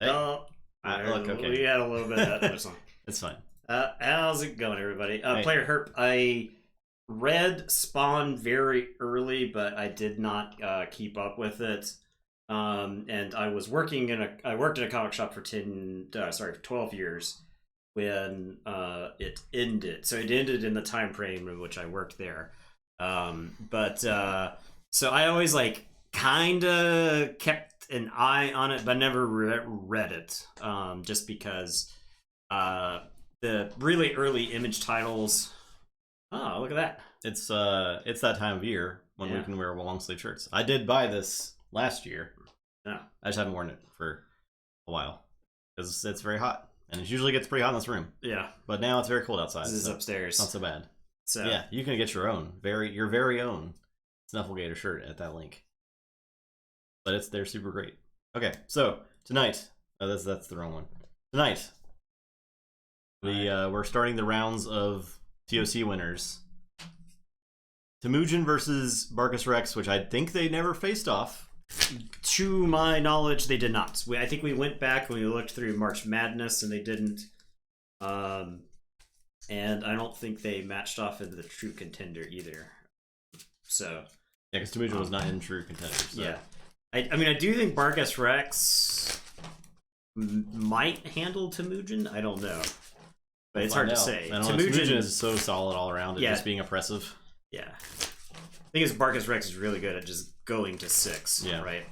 Hey. Oh, Look, okay. we had a little bit of that. It's fine. How's it going, everybody? Hey. Player Herp, I read Spawn very early, but I did not keep up with it. And I was working I worked in a comic shop for 12 years when it ended. So it ended in the time frame in which I worked there. So I always kind of kept an eye on it, but never read it. Just because the really early image titles. Oh, look at that! It's that time of year when we can wear long sleeve shirts. I did buy this last year. Yeah. I just haven't worn it for a while because it's very hot, and it usually gets pretty hot in this room. Yeah, but now it's very cold outside. This is upstairs. It's not so bad. So yeah, you can get your very own Snufflegator shirt at that link. But they're super great. Okay, so tonight, that's the wrong one. Tonight, we're starting the rounds of TOC winners. Temujin versus Barcus Rex, which I think they never faced off. To my knowledge, they did not. I think we went back and we looked through March Madness, and they didn't. And I don't think they matched off in the True Contender either. So yeah, because Temujin was not in True Contender. So. Yeah, I mean, I do think Barcus Rex might handle Temujin. I don't know, but it's hard to say. Temujin is so solid all around at just being oppressive. Yeah, I think Barcus Rex is really good at just going to 6. Yeah. Right.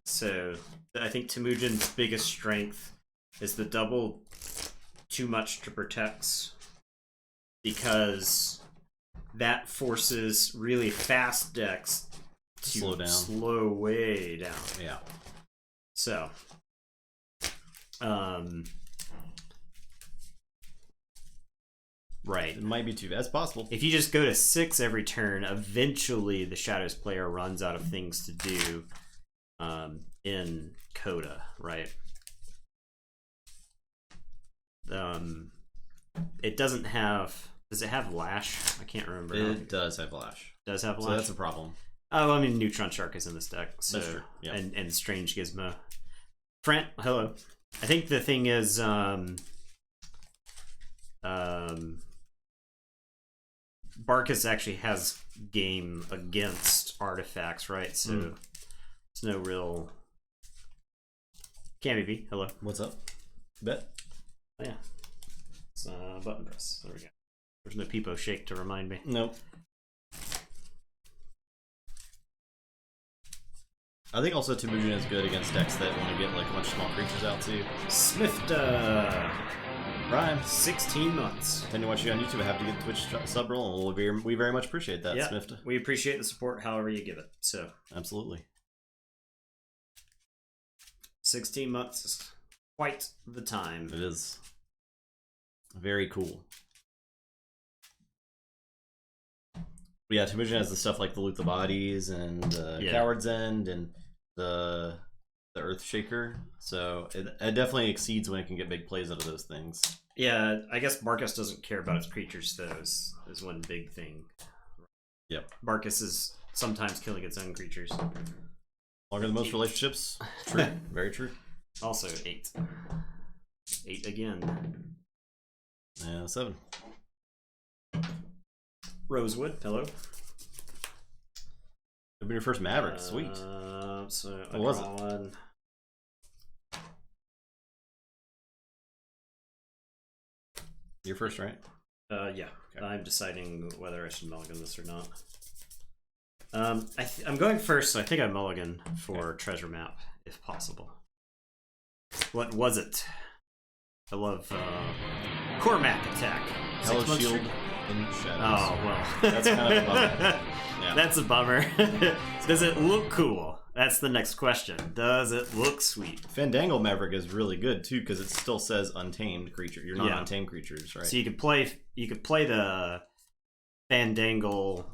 So I think Temujin's biggest strength is the double too much to protect, because that forces really fast decks to slow way down. Yeah. So, right. It might be too. That's possible. If you just go to 6 every turn, eventually the Shadows player runs out of things to do in Coda, right? It doesn't have. Does it have Lash? I can't remember. It does have Lash. Does have Lash? So that's a problem. Oh, I mean, Neutron Shark is in this deck. So, that's true. Yeah. And Strange Gizmo. Frant, hello. I think the thing is, Barcus actually has game against artifacts, right? So it's no real. Cammy B, hello. What's up? Bet. Oh, yeah. It's button press. There we go. There's no Peepo Shake to remind me. Nope. I think also Temujin is good against decks that want to get a bunch of small creatures out too. Smifta. Rhyme. 16 months. Depending on what you got on YouTube, I have to get the Twitch sub roll, and we very much appreciate that, Smifta. We appreciate the support however you give it. So absolutely. 16 months is quite the time. It is. Very cool. But yeah, Temujin has the stuff like the Loot the Bodies and Coward's End and the Earth Shaker. So it definitely exceeds when it can get big plays out of those things. Yeah, I guess Barcus doesn't care about its creatures, though, is one big thing. Yep. Barcus is sometimes killing its own creatures. Longer than most relationships. True. Very true. Also 8. 8 again. Yeah, 7. Rosewood, hello. It'll be your first Maverick. Sweet. So what was it? One. You're first, right? Yeah. Okay. I'm deciding whether I should mulligan this or not. I'm going first, so I think I mulligan for Treasure Map, if possible. What was it? I love Cormac attack. Hello Shield in Shadows. Oh, well. That's kind of a bummer. Yeah. That's a bummer. Does it look cool? That's the next question. Does it look sweet? Fandangle Maverick is really good too because it still says untamed creature. You're not untamed creatures, right? So you could play the Fandangle.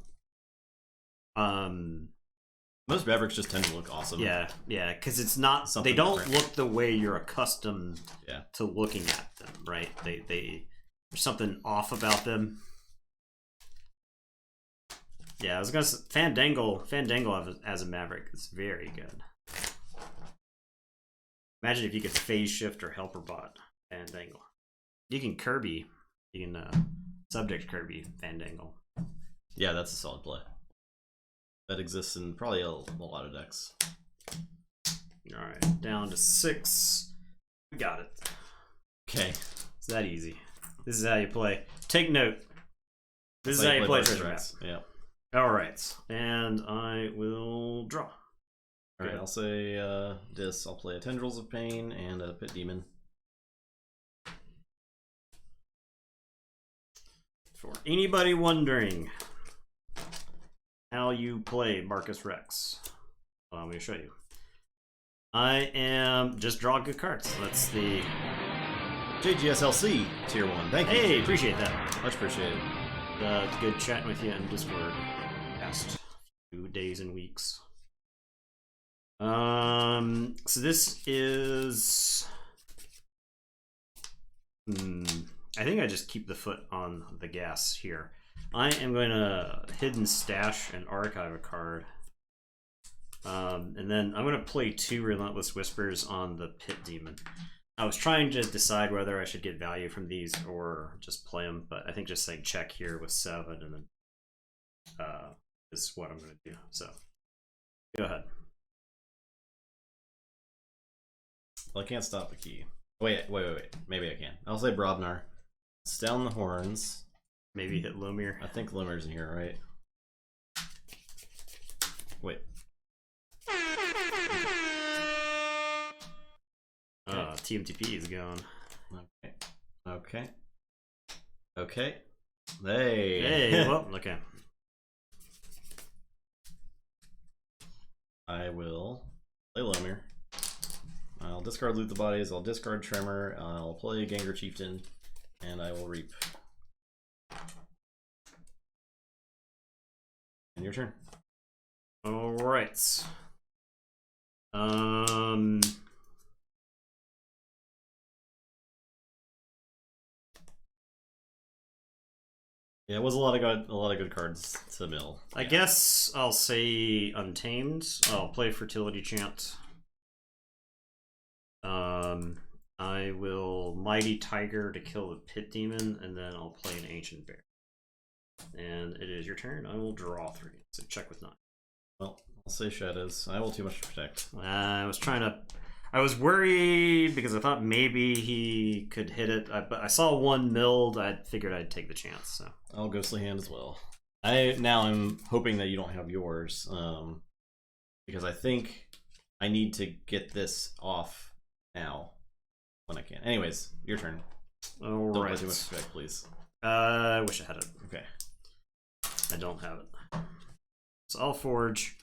Most Mavericks just tend to look awesome. Yeah, because it's not. Something they don't different. look the way you're accustomed Yeah. to looking at them, right? There's something off about them. Yeah, I was gonna say Fandangle as a Maverick is very good. Imagine if you could phase shift or helper bot Fandangle. You can Kirby. You can subject Kirby Fandangle. Yeah, that's a solid play. That exists in probably a lot of decks. Alright, down to 6. We got it. Okay. It's that easy. This is how you play. Take note. This is how you play treasure map. Yeah. Alright, and I will draw. Alright, I'll say this. I'll play a Tendrils of Pain and a Pit Demon. For anybody wondering how you play Marcus Rex, well, I'm going to show you. I am just drawing good cards. That's the JGSLC Tier 1. Thank you. Hey, appreciate that. Much appreciated. It's good chatting with you in Discord past few days and weeks. So this is I think I just keep the foot on the gas here. I am going to hidden stash and archive a card. And then I'm going to play 2 Relentless Whispers on the Pit Demon. I was trying to decide whether I should get value from these or just play them, but I think just saying check here with 7 and then is what I'm going to do. So go ahead. Well, I can't stop a key. Wait. Maybe I can. I'll say Brobnar. It's down the horns. Maybe hit Lumir. I think Lumir's in here, right? Wait. TMTP is going. Okay. Hey. Hey, well, okay. I will play Lumir. I'll discard Loot the Bodies, I'll discard Tremor, I'll play Ganger Chieftain, and I will reap. And your turn. Alright. Yeah, it was a lot of good cards to mill. I guess I'll say Untamed. I'll play Fertility Chant. I will Mighty Tiger to kill the Pit Demon, and then I'll play an Ancient Bear. And it is your turn. I will draw 3. So check with 9. Well, I'll say Shadows. I will too much to protect. I was worried because I thought maybe he could hit it, but I saw 1 milled. I figured I'd take the chance. So I'll Ghostly Hand as well. I'm hoping that you don't have yours, because I think I need to get this off now when I can. Anyways, your turn. All don't right. let too much protect, please. I wish I had it. Okay. I don't have it. So I'll forge.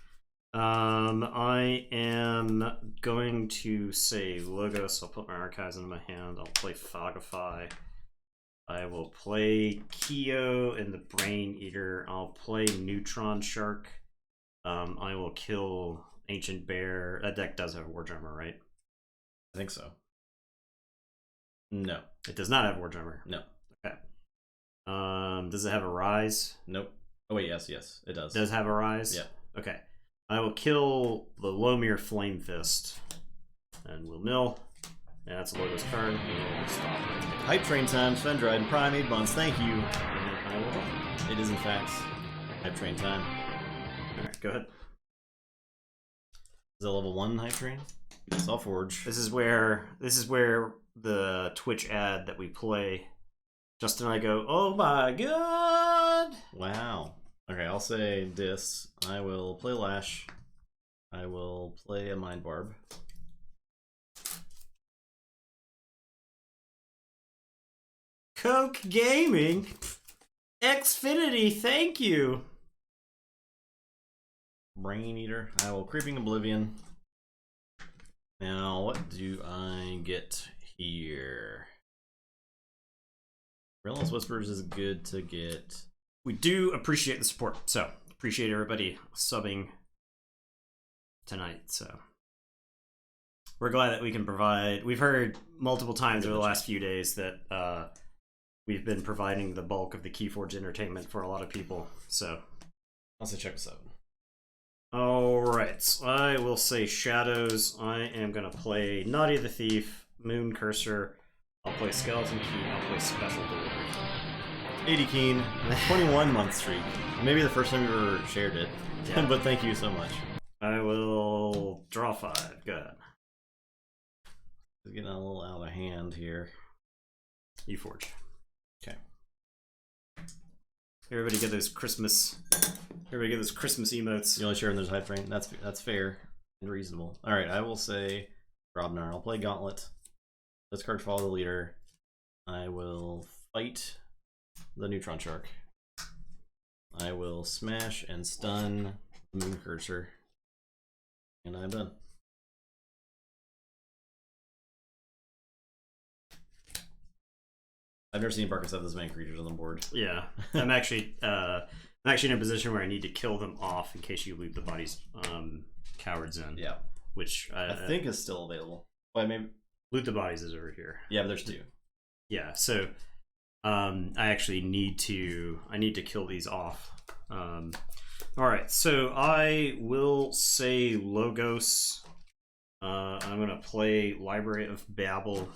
I am going to say Logos. I'll put my archives into my hand. I'll play Fogify. I will play Kyo and the Brain Eater. I'll play Neutron Shark. I will kill Ancient Bear. That deck does have War Drummer, right? I think so. No. It does not have War Drummer. No. Okay. Does it have a Rise? Nope. Oh wait, yes, it does. Does have a Rise? Yeah. Okay. I will kill the Lomir Flame Fist. And we'll mill. And that's a Logos card. We'll stop right there. Hype Train time, Svendride and Primeade Buns, thank you. And I will draw. It is in fact Hype Train time. Alright, go ahead. Is that level 1 Hype Train? Yes, I'll forge. This is where the Twitch ad that we play, Justin and I go, oh my god! Wow. Okay, I'll say this. I will play Lash. I will play a Mind Barb. Coke Gaming? Xfinity, thank you! Brain Eater. I will Creeping Oblivion. Now, what do I get here? Relentless Whispers is good to get. We do appreciate the support, so appreciate everybody subbing tonight. So we're glad that we can provide. We've heard multiple times over the last few days that we've been providing the bulk of the Keyforge entertainment for a lot of people. So I'll say check this out. Alright, I will say Shadows. I am going to play Naughty the Thief, Moon Cursor. I'll play Skeleton Key, I'll play Special Delivery. 80 Keen, 21-month streak. Maybe the first time you ever shared it, yeah. But thank you so much. I will draw 5. Good. It's getting a little out of hand here. Keyforge. Okay. Everybody get those Christmas. Everybody get those Christmas emotes. You only share in those hype train. That's fair and reasonable. All right, I will say Grobnar. I'll play Gauntlet. This card follow the leader. I will fight the Neutron Shark. I will smash and stun the Moon Cursor. And I'm done. I've never seen Barkus have this many creatures on the board. Yeah, I'm actually in a position where I need to kill them off in case you loot the body's cowards in. Yeah, which I think is still available. Well, maybe loot the bodies is over here. Yeah, but there's 2. Yeah, so I actually need to kill these off. All right, so I will say Logos. I'm gonna play Library of Babel.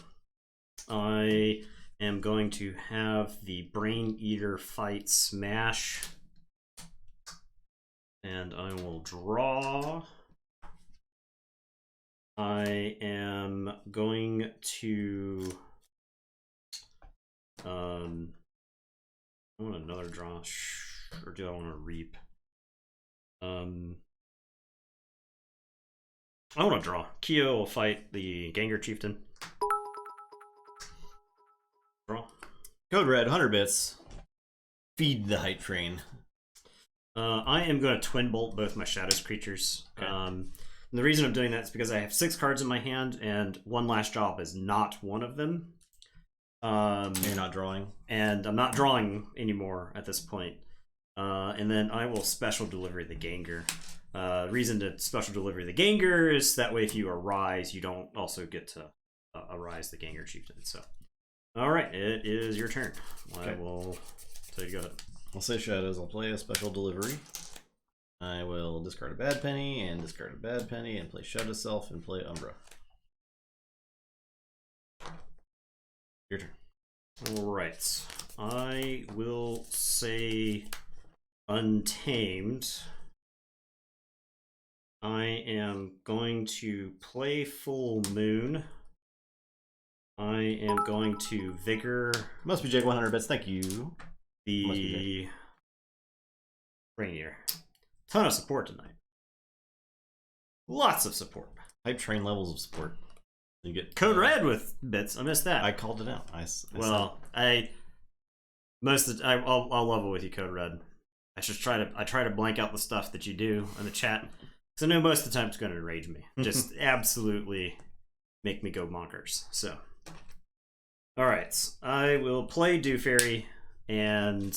I am going to have the Brain Eater fight Smash. And I will draw. I am going to... I want another draw. Or do I want to reap? I want to draw. Kyo will fight the Gengar Chieftain. Draw. Code Red, 100 bits. Feed the hype train. I am going to Twin Bolt both my Shadows creatures. Okay. And the reason I'm doing that is because I have 6 cards in my hand, and One Last Job is not one of them. You're not drawing? And I'm not drawing anymore at this point. And then I will Special Delivery the Gengar. Reason to Special Delivery the Gengar is that way if you arise, you don't also get to arise the Gengar Chieftain. So, all right, it is your turn. Okay. I will tell you to go ahead. I'll say Shadows. I'll play a Special Delivery. I will discard a Bad Penny and discard a Bad Penny and play Shadow Self and play Umbra. Your turn. All right. I will say Untamed. I am going to play Full Moon. I am going to Vigor. Must be Jake 100 bits. Thank you. The Rainier. Ton of support tonight. Lots of support. Hype train levels of support. You get Code Red with bits. I missed that. I called it out. I'll level with you, Code Red. I try to blank out the stuff that you do in the chat, because I know most of the time it's going to enrage me. Just absolutely make me go bonkers. So, all right, I will play Dew Fairy and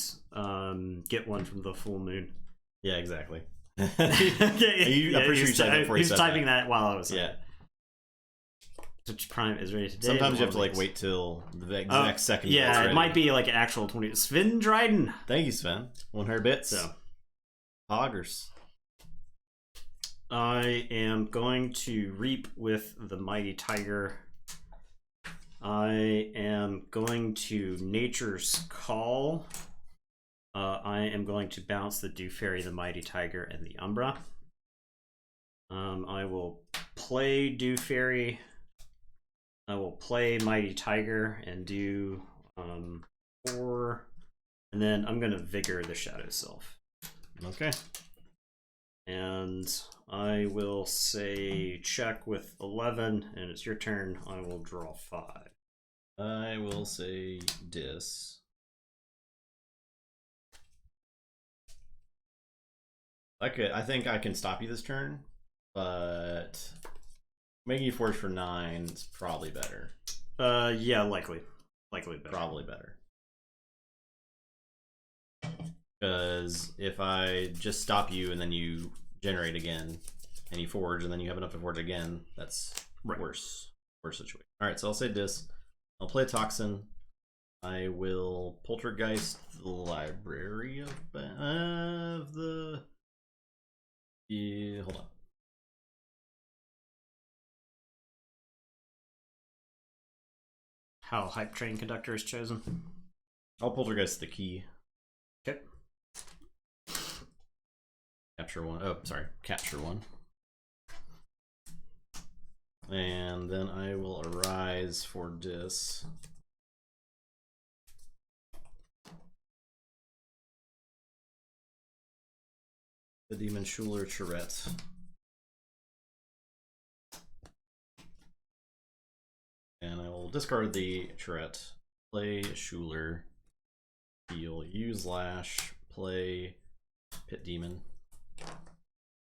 get one from the Full Moon. Yeah, exactly. I'm pretty sure he's typing that while I was Which Prime is ready today. Sometimes you have to like wait till the exact second. Yeah, it might be like an actual 20. Sven Dryden. Thank you, Sven. 100 bits. So, Hoggers. I am going to Reap with the Mighty Tiger. I am going to Nature's Call. I am going to bounce the Dew Fairy, the Mighty Tiger, and the Umbra. I will play Dew Fairy. I will play Mighty Tiger and do 4. And then I'm going to Vigor the Shadow Self. Okay. And I will say check with 11, and it's your turn. I will draw 5. I will say Dis. I think I can stop you this turn, but making you forge for 9 is probably better. Yeah, likely better. Probably better. Because if I just stop you and then you generate again, and you forge, and then you have enough to forge again, that's worse situation. All right, so I'll say Dis. I'll play Toxin. I will Poltergeist the Library of the Yeah, hold on. How hype train conductor is chosen? I'll poltergeist the key. Okay. Capture one. Oh, sorry. Capture one. And then I will arise for dis. The Demon Schuler Tourette. And I will discard the Tourette. Play Schuler. Heal. Use Lash. Play Pit Demon.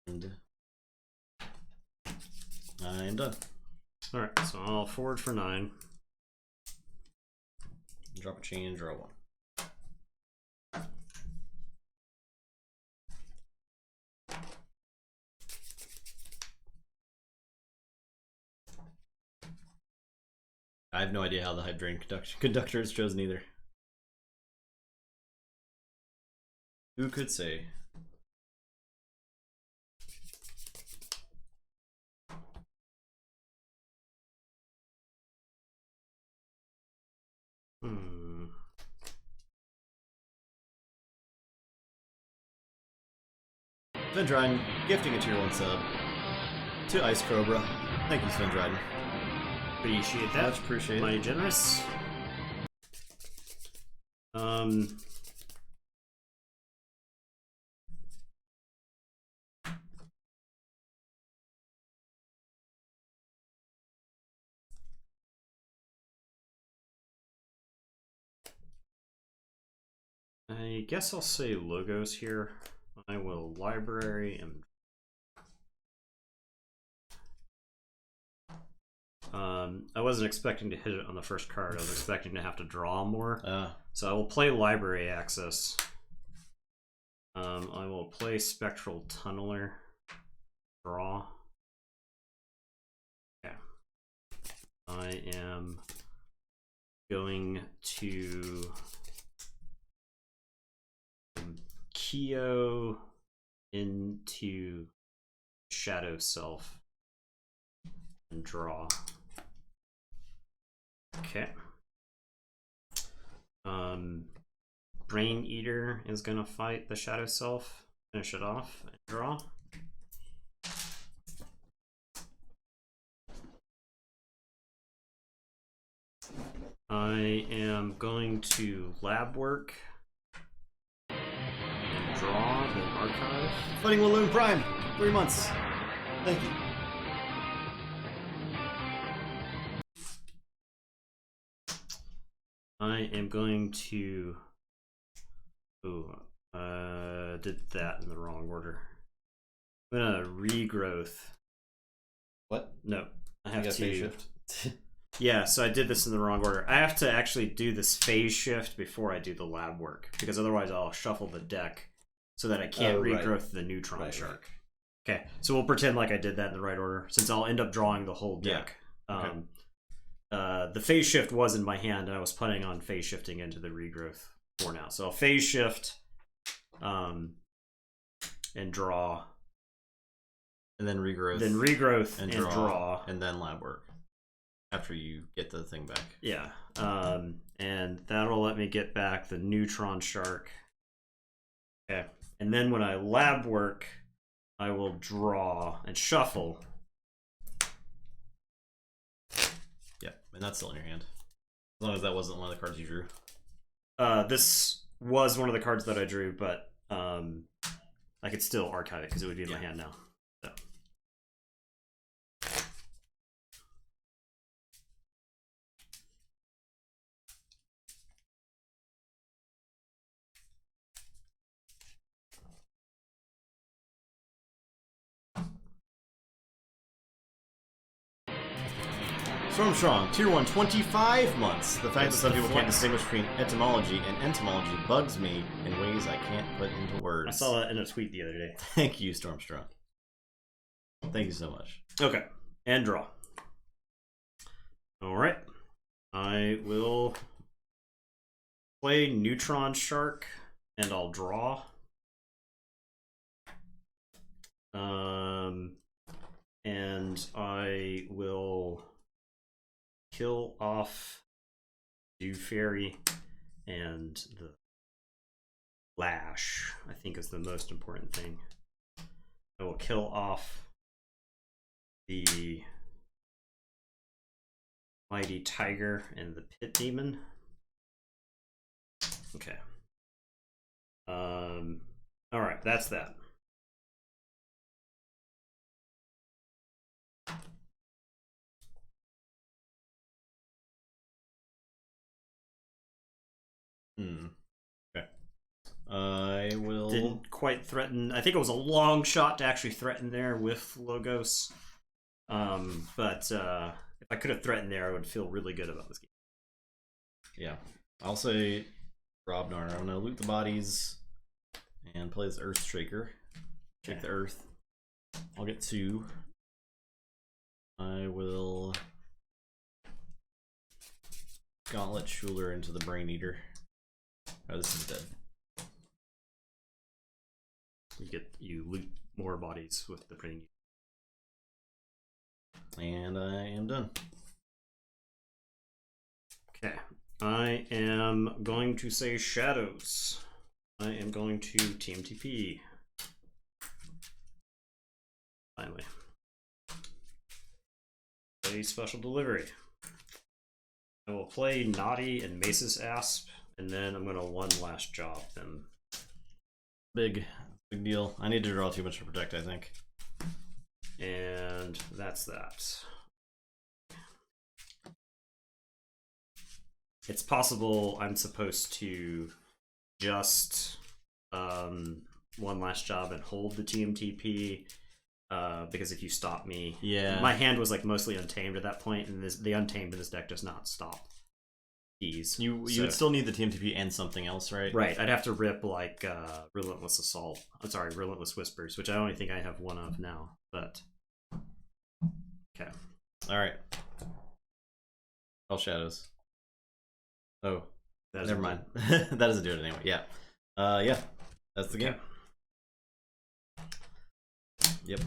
And I'm done. Alright, so I'll forward for 9. Drop a chain, draw 1. I have no idea how the hype drain conductor is chosen either. Who could say? Svendrine gifting a tier 1 sub to Ice Cobra. Thank you, Svendrine. Appreciate that. Much appreciated. Mighty generous. I guess I'll say logos here. I will library and I wasn't expecting to hit it on the first card. I was expecting to have to draw more. So I will play library access. I will play Spectral Tunneler. Draw. Okay. I am going to Keo into Shadow Self and draw. Okay. Brain Eater is gonna fight the Shadow Self, finish it off, and draw. I am going to lab work and draw, then archive. Fighting Walloon Prime, 3 months. Thank you. I am going to did that in the wrong order. I'm gonna regrowth. What? No, I have phase to shift. Yeah, so I did this in the wrong order. I have to actually do this phase shift before I do the lab work, because otherwise I'll shuffle the deck so that I can't regrowth the neutron shark. Okay, so we'll pretend like I did that in the right order, since I'll end up drawing the whole deck. Yeah. Okay. The phase shift was in my hand, and I was planning on phase shifting into the regrowth for now. So I'll phase shift, and draw. And then regrowth. Then regrowth and draw. And then lab work. After you get the thing back. Yeah. And that'll let me get back the neutron shark. Okay. And then when I lab work, I will draw and shuffle. Yeah, and that's still in your hand. As long as that wasn't one of the cards you drew. This was one of the cards that I drew, but I could still archive it because it would be in my hand now. So. Stormstrong, Tier 1, 25 months. The fact that some people can't distinguish between etymology and entomology bugs me in ways I can't put into words. I saw that in a tweet the other day. Thank you, Stormstrong. Thank you so much. Okay, and draw. Alright. I will play Neutron Shark, and I'll draw. And I will kill off Dew Fairy and the Lash, I think is the most important thing. I will kill off the Mighty Tiger and the Pit Demon. Okay. Alright, that's that. Okay. I will... Didn't quite threaten. I think it was a long shot to actually threaten there with Logos. But if I could have threatened there, I would feel really good about this game. Yeah. I'll say Robnar. I'm going to loot the bodies and play as Earth Shaker. Shake the Earth. I'll get 2. I will Gauntlet Schuler into the Brain Eater. Oh, this is dead. You loot more bodies with the Brain Eater. And I am done. Okay. I am going to say Shadows. I am going to TMTP. Finally. Play Special Delivery. I will play Naughty and Mace's Asp, and then I'm going to one last job them. Big deal. I need to draw too much to protect, I think. And that's that. It's possible I'm supposed to just one last job and hold the TMTP because if you stop me, my hand was like mostly untamed at that point, and the untamed in this deck does not stop keys. You would still need the TMTP and something else, right? Right. I'd have to rip like Relentless Assault. I'm sorry, Relentless Whispers, which I only think I have one of now. But okay. All right. All Shadows. Oh, never mind. That doesn't do it anyway. Yeah. Yeah. That's the game. Yep.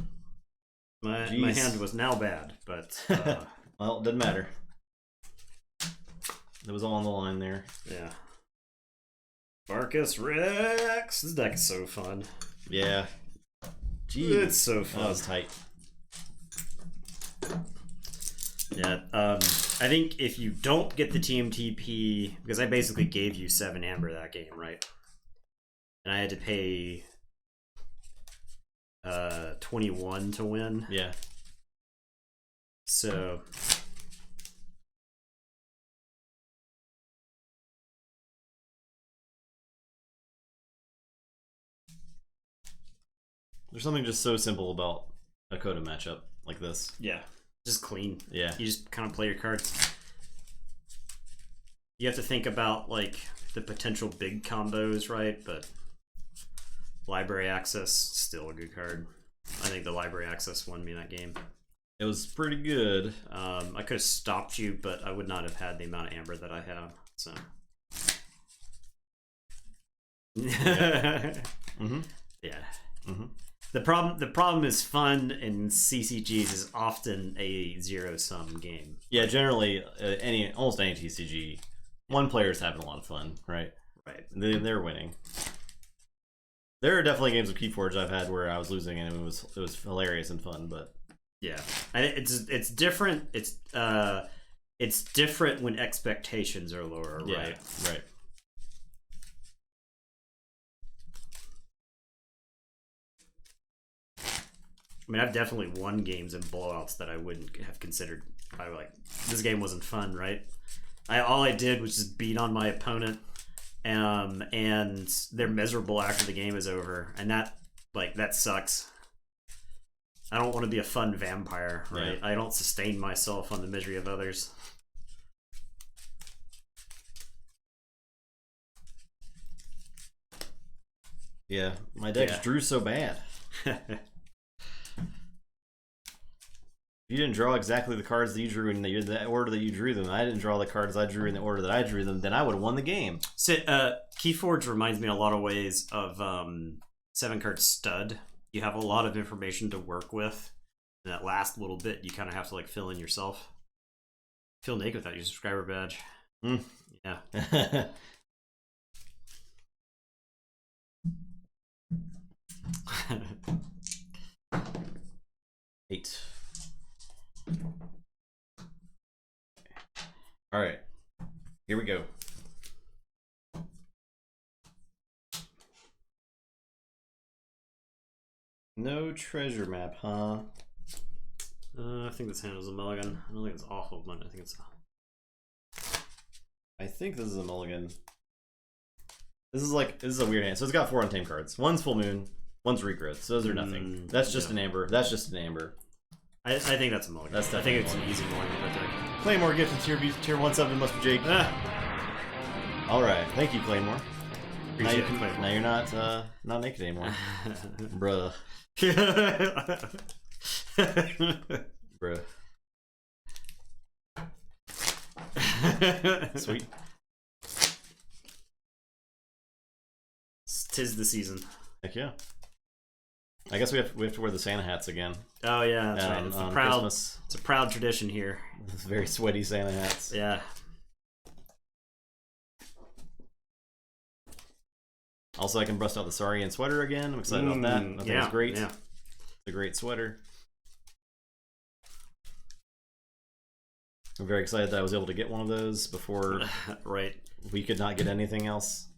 My hand was now bad, but well, it doesn't matter. It was all on the line there. Yeah. Marcus Rex. This deck is so fun. Yeah. Jeez. It's so fun. That was tight. Yeah. I think if you don't get the TMTP, because I basically gave you 7 amber that game, right? And I had to pay 21 to win. Yeah. So there's something just so simple about a Coda matchup like this. Yeah. Just clean. Yeah. You just kind of play your cards. You have to think about like the potential big combos, right? But Library Access, still a good card. I think the Library Access won me that game. It was pretty good. I could have stopped you, but I would not have had the amount of amber that I have. So. Yeah. Yeah. The problem is fun in CCGs is often a zero-sum game. Yeah, generally almost any TCG, one player's having a lot of fun, right? Right. They're winning. There are definitely games of Keyforge I've had where I was losing and it was hilarious and fun, but yeah, it's different. It's different when expectations are lower, right? Yeah, right. I mean, I've definitely won games in blowouts that I wouldn't have considered. I like this game wasn't fun, right? All I did was just beat on my opponent, and they're miserable after the game is over, and that sucks. I don't want to be a fun vampire, right? Yeah. I don't sustain myself on the misery of others. Yeah, my decks drew so bad. You didn't draw exactly the cards that you drew in the order that you drew them. I didn't draw the cards I drew in the order that I drew them. Then I would have won the game. So, Keyforge reminds me in a lot of ways of 7-card Stud. you have a lot of information to work with. And that last little bit, you kind of have to like fill in yourself. Feel naked without your subscriber badge. Yeah. 8. All right, here we go. No treasure map, huh? I think this hand is a mulligan. I don't think it's awful, but I think it's. I think this is a mulligan. This is a weird hand. So it's got 4 untamed cards. One's full moon, one's regrowth. So those are nothing. That's just an amber. That's just an amber. I think that's a mulligan. I think it's an easy mulligan right there. Claymore gifted tier 1 sub and must be Jake. All right, thank you, Claymore. Now you're not naked anymore, bruh. Bruh. Sweet. Tis the season. Heck yeah. I guess we have to wear the Santa hats again. Oh yeah, that's right. Christmas. It's a proud tradition here. It's very sweaty Santa hats. Yeah. Also, I can bust out the Saurian sweater again. I'm excited about that. I think it's great. Yeah. It's a great sweater. I'm very excited that I was able to get one of those before right. we could not get anything else.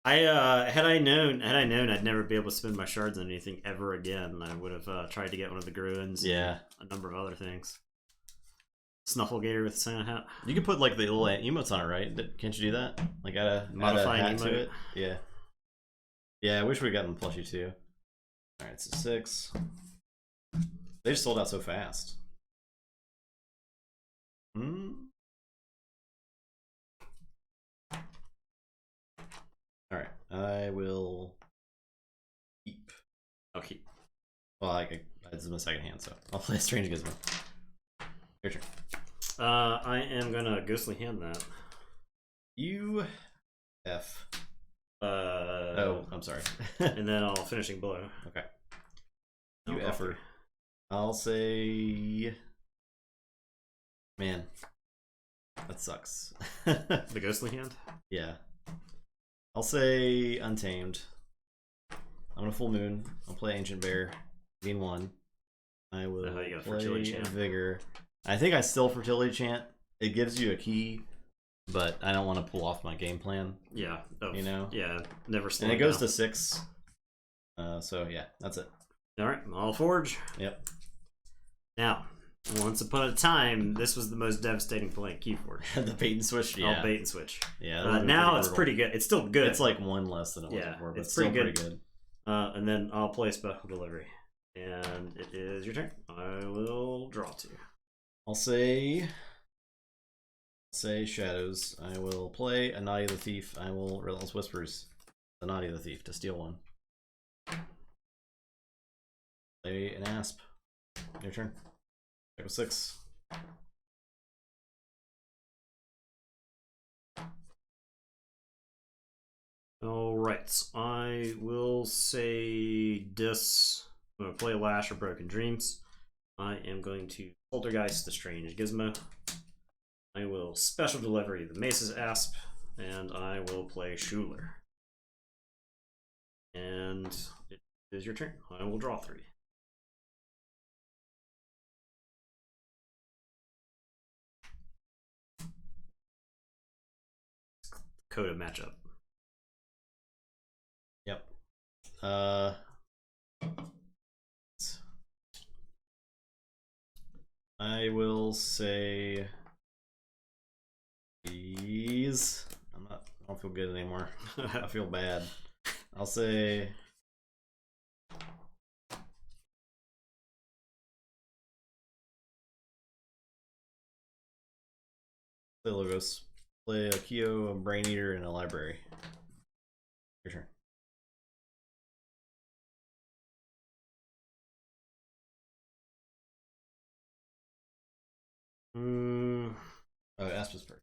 Had I known I'd never be able to spend my shards on anything ever again, I would have tried to get one of the Gruins. Yeah. And a number of other things. Snufflegator with Santa hat. You could put like the little emotes on it, right? Can't you do that? Like modify a hat to it? Yeah. Yeah, I wish we'd gotten plushie too. Alright, so 6. They just sold out so fast. Alright, I will keep. I'll keep. Well, this is my second hand, so I'll play a Strange Gizmo. Your turn. I am gonna ghostly hand that. You F. Oh, I'm sorry. And then I'll finishing blow. Okay. You effer. I'll say. Man, that sucks. The ghostly hand? Yeah. I'll say Untamed. I'm gonna full moon. I'll play Ancient Bear. Gain 1. I will play Vigor. I think I still Fertility Chant. It gives you a key, but I don't want to pull off my game plan. Yeah. You know? Yeah. Never slow And it goes to 6. So yeah, that's it. Alright, I'll forge. Yep. Now, once upon a time, this was the most devastating play in Keyforge. The bait and switch, yeah. I'll bait and switch. Yeah. Now it's pretty good. It's still good. It's like 1 less than it was before, but it's still pretty good. And then I'll play Special Delivery. And it is your turn. I will draw 2. I'll say Shadows. I will play a Naughty the Thief. I will Relentless Whispers. The Naughty the Thief to steal 1. Play an Asp. Your turn. Check with 6. Alright, I will say this. I'm going to play Lash or Broken Dreams. I am going to Poltergeist the Strange Gizmo. I will Special Delivery the Mace's Asp. And I will play Schuler. And it is your turn. I will draw 3. Coda matchup. Yep. I will say these. I don't feel good anymore. I feel bad. I'll say play Logos. Play a Kyo, a Brain Eater, and a Library. Your turn. Oh, Aspa's first.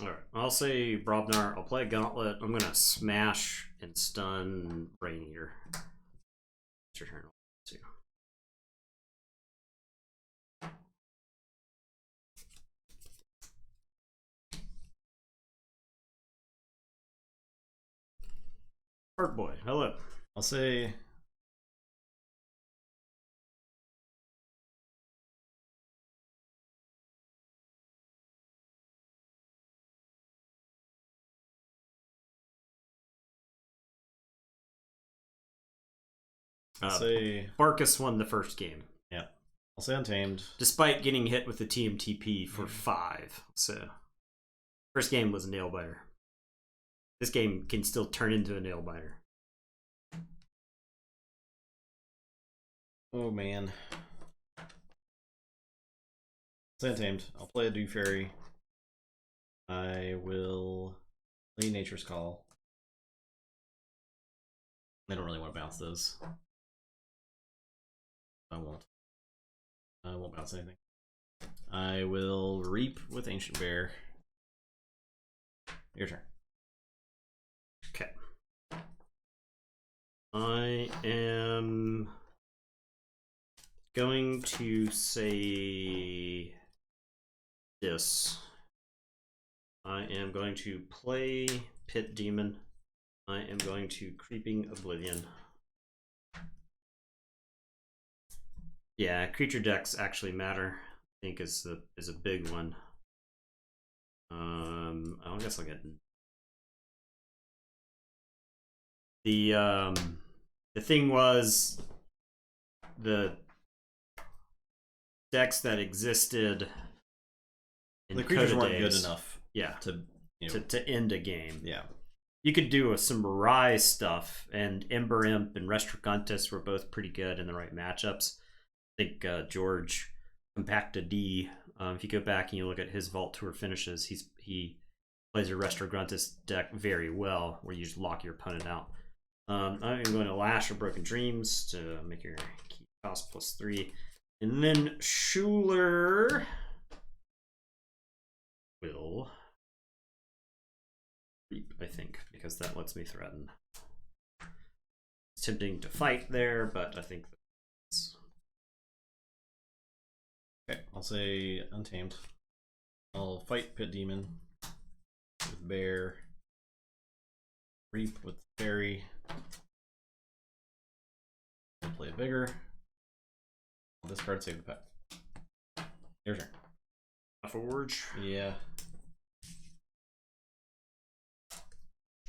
Alright, I'll say Brobnar. I'll play a Gauntlet. I'm gonna smash and stun Brain Eater. It's your turn. Too. Heart Boy, hello. I'll say Barkus won the first game. Yeah. I'll say Untamed. Despite getting hit with the TMTP for 5. So first game was a nail biter. This game can still turn into a nail biter. Oh man. Say Untamed. I'll play a Dew Fairy. I will play Nature's Call. I don't really want to bounce those. I won't bounce anything. I will Reap with Ancient Bear. Your turn. Okay. I am going to say this. I am going to play Pit Demon. I am going to Creeping Oblivion. Yeah, creature decks actually matter. I think is a big one. I guess I'll get the thing was the decks that existed in the creatures Coda weren't days, good enough. Yeah, to to end a game. Yeah. You could do some Rise stuff, and Ember Imp and Restrigantus were both pretty good in the right matchups. I think George Compacta D, if you go back and you look at his Vault Tour finishes, he plays a Restrigantus deck very well, where you just lock your opponent out. I'm going to Lash or Broken Dreams to make your key cost +3. And then Schuler will Reap, I think, because that lets me threaten. It's tempting to fight there, but I think that's... Okay, I'll say Untamed. I'll fight Pit Demon with Bear. Reap with Fairy. I'll play a bigger. I'll discard, save the pet. Your turn. Forge. Yeah.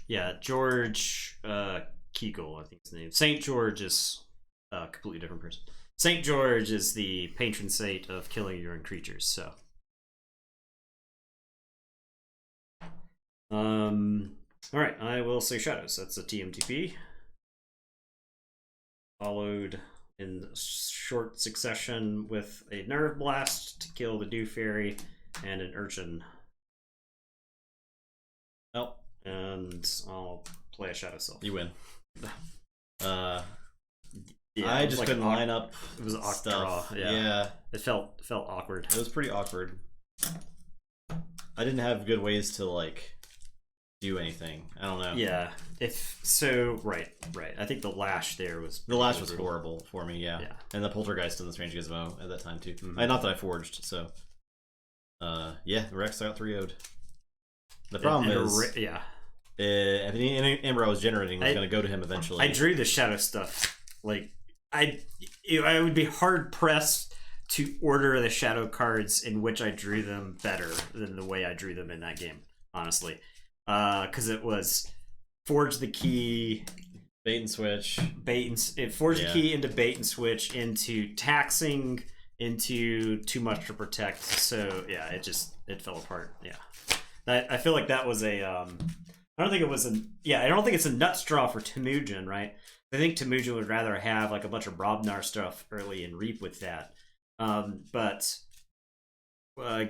Yeah, George Kegel, I think his name. St. George is a completely different person. St. George is the patron saint of killing your own creatures, so. Alright, I will say Shadows. That's a TMTP. Followed in short succession with a Nerve Blast to kill the Dew Fairy and an Urchin. Oh. And I'll play a Shadow Self. You win. Yeah, I just couldn't line up. It was awkward. Stuff. Yeah. It felt awkward. It was pretty awkward. I didn't have good ways to like do anything. I don't know. Yeah. Right. I think the Lash there was horrible for me. Yeah. And the Poltergeist and the Strange Gizmo at that time too. Not that I forged. So. Yeah, the Rex got 3-0'd. The problem is, if any Ember I was generating was going to go to him eventually. I drew the Shadow stuff. Like, I would be hard pressed to order the Shadow cards in which I drew them better than the way I drew them in that game, honestly. Because it was Forge the Key, bait and switch, Forge the Key into bait and switch into taxing into too much to protect. So yeah, it fell apart. Yeah. I feel like that was a I don't think it's a nut straw for Temujin, right? I think Temujin would rather have like a bunch of Brobnar stuff early and Reap with that. But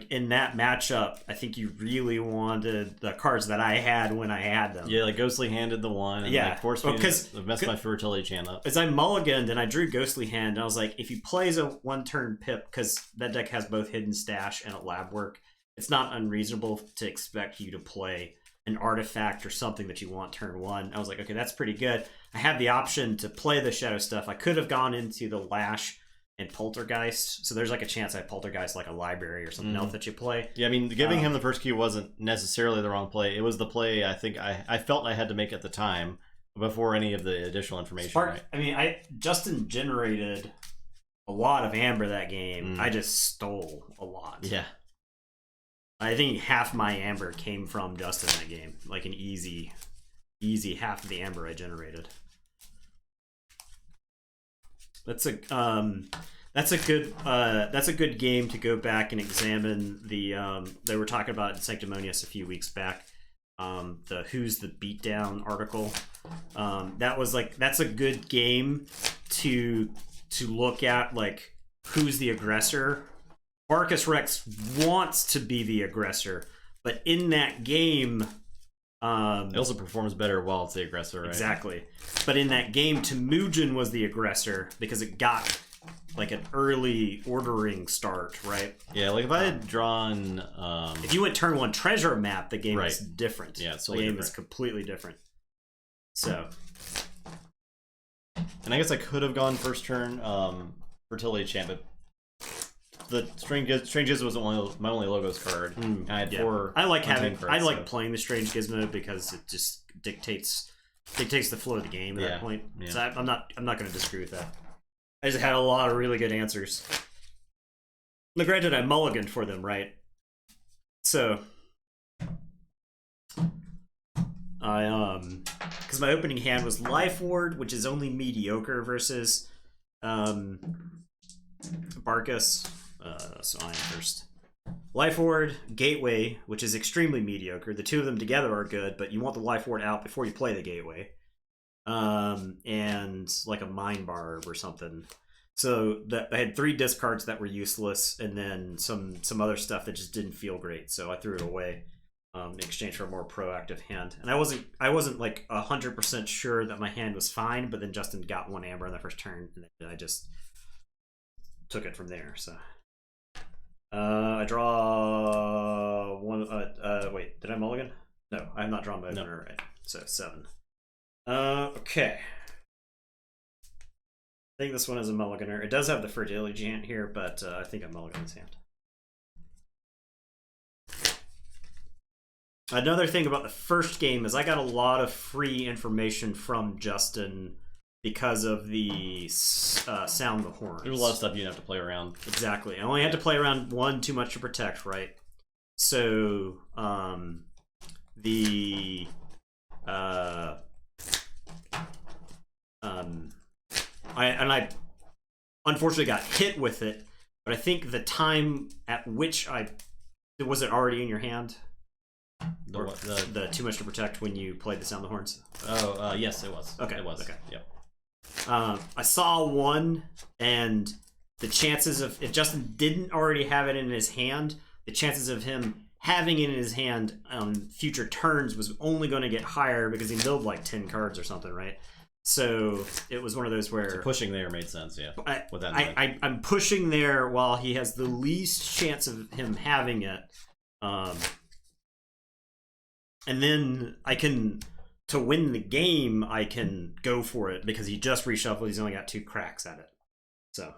in that matchup, I think you really wanted the cards that I had when I had them. Yeah, like Ghostly Handed the one, and like forced me to mess my Fertility Chant up. As I mulliganed and I drew Ghostly Hand, and I was like, if he plays a one-turn Pip, because that deck has both Hidden Stash and a Lab Work, it's not unreasonable to expect you to play an artifact or something that you want turn 1. I was like, okay, that's pretty good. I have the option to play the shadow stuff. I could have gone into the Lash and Poltergeist, so there's like a chance I Poltergeist like a library or something else that you play. Yeah, I mean, giving him the first key wasn't necessarily the wrong play. It was the play I think I felt I had to make at the time before any of the additional information. Right? I mean, Justin generated a lot of amber that game. I just stole a lot. Yeah. I think half my amber came from Justin that game. Like an easy half of the amber I generated. That's a good game to go back and examine the they were talking about in Sanctimonious a few weeks back. The Who's the Beatdown article. That's a good game to look at, like, who's the aggressor. Barcus Rex wants to be the aggressor, but in that game, it also performs better while it's the aggressor, right? Exactly. But in that game, Temujin was the aggressor because it got like an early ordering start, right? Yeah, like if I had drawn... if you went turn 1 treasure map, the game is different. Yeah, it's totally the game is completely different. So... And I guess I could have gone first turn Fertility Champ, but the Strange Gizmo was my only logos card. I had 4. I like playing the Strange Gizmo because it just dictates the flow of the game at that point. Yeah. So I'm not going to disagree with that. I just had a lot of really good answers. Now, granted, I mulliganed for them, right? So because my opening hand was Life Ward, which is only mediocre versus Barcus. So I am first. Life Ward, Gateway, which is extremely mediocre. The two of them together are good, but you want the Life Ward out before you play the Gateway. And like a Mind Barb or something. So I had 3 discards that were useless, and then some other stuff that just didn't feel great. So I threw it away in exchange for a more proactive hand. And I wasn't like 100% sure that my hand was fine, but then Justin got 1 amber on the first turn, and then I just took it from there. So I draw 1. Wait, did I mulligan? No, I have not drawn my opener. Right. So 7. Okay. I think this one is a mulliganer. It does have the Fertility Giant here, but I think I'm mulligan this hand. Another thing about the first game is I got a lot of free information from Justin because of the Sound the Horns. There's a lot of stuff you didn't have to play around. Exactly. I only had to play around 1 Too Much to Protect, right? So, I unfortunately got hit with it, but I think the time at which was it already in your hand? The Too Much to Protect when you played the Sound the Horns? Oh, yes, it was. Okay. It was. Okay. Yep. I saw 1, and the chances of, if Justin didn't already have it in his hand, the chances of him having it in his hand on future turns was only going to get higher because he milled like 10 cards or something, right? So it was one of those where... So pushing there made sense, yeah. I'm pushing there while he has the least chance of him having it. And then to win the game, I can go for it because he just reshuffled. He's only got 2 cracks at it. So,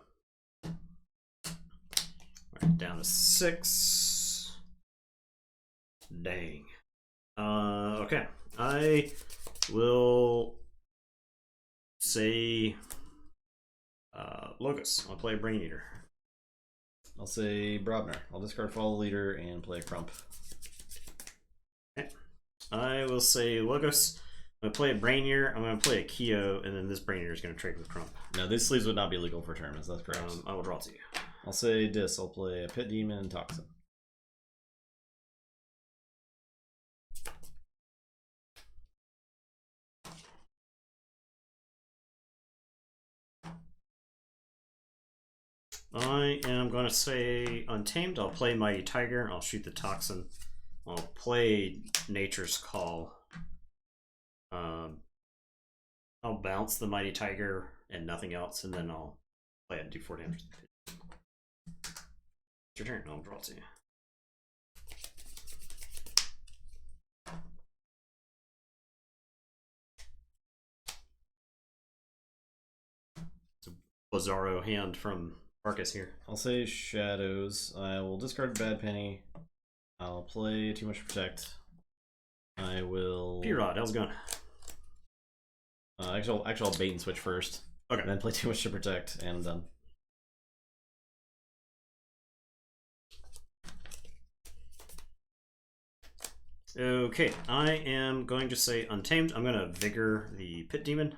right, down to 6. Dang. Okay. I will say Logos. I'll play Brain Eater. I'll say Brobner. I'll discard Follow Leader and play a Crump. Okay. I will say Logos. I'm going to play a Brain Eater. I'm going to play a Keo, and then this Brain Eater is going to trade with Crump. No, these sleeves would not be legal for tournaments. That's correct. I will draw to you. I'll say Dis. I'll play a Pit Demon and Toxin. I am going to say Untamed. I'll play Mighty Tiger. I'll shoot the Toxin. I'll play Nature's Call. I'll bounce the Mighty Tiger and nothing else, and then I'll play it and do 4 damage. It's your turn. I'll draw to you. Bizarro hand from Marcus here. I'll say Shadows. I will discard Bad Penny. I'll play Too Much to Protect. I will. P-Rod, how's it going? Actually, I'll bait and switch first. Okay. And then play Too Much to Protect, and I'm done. Okay, I am going to say Untamed. I'm going to Vigor the Pit Demon.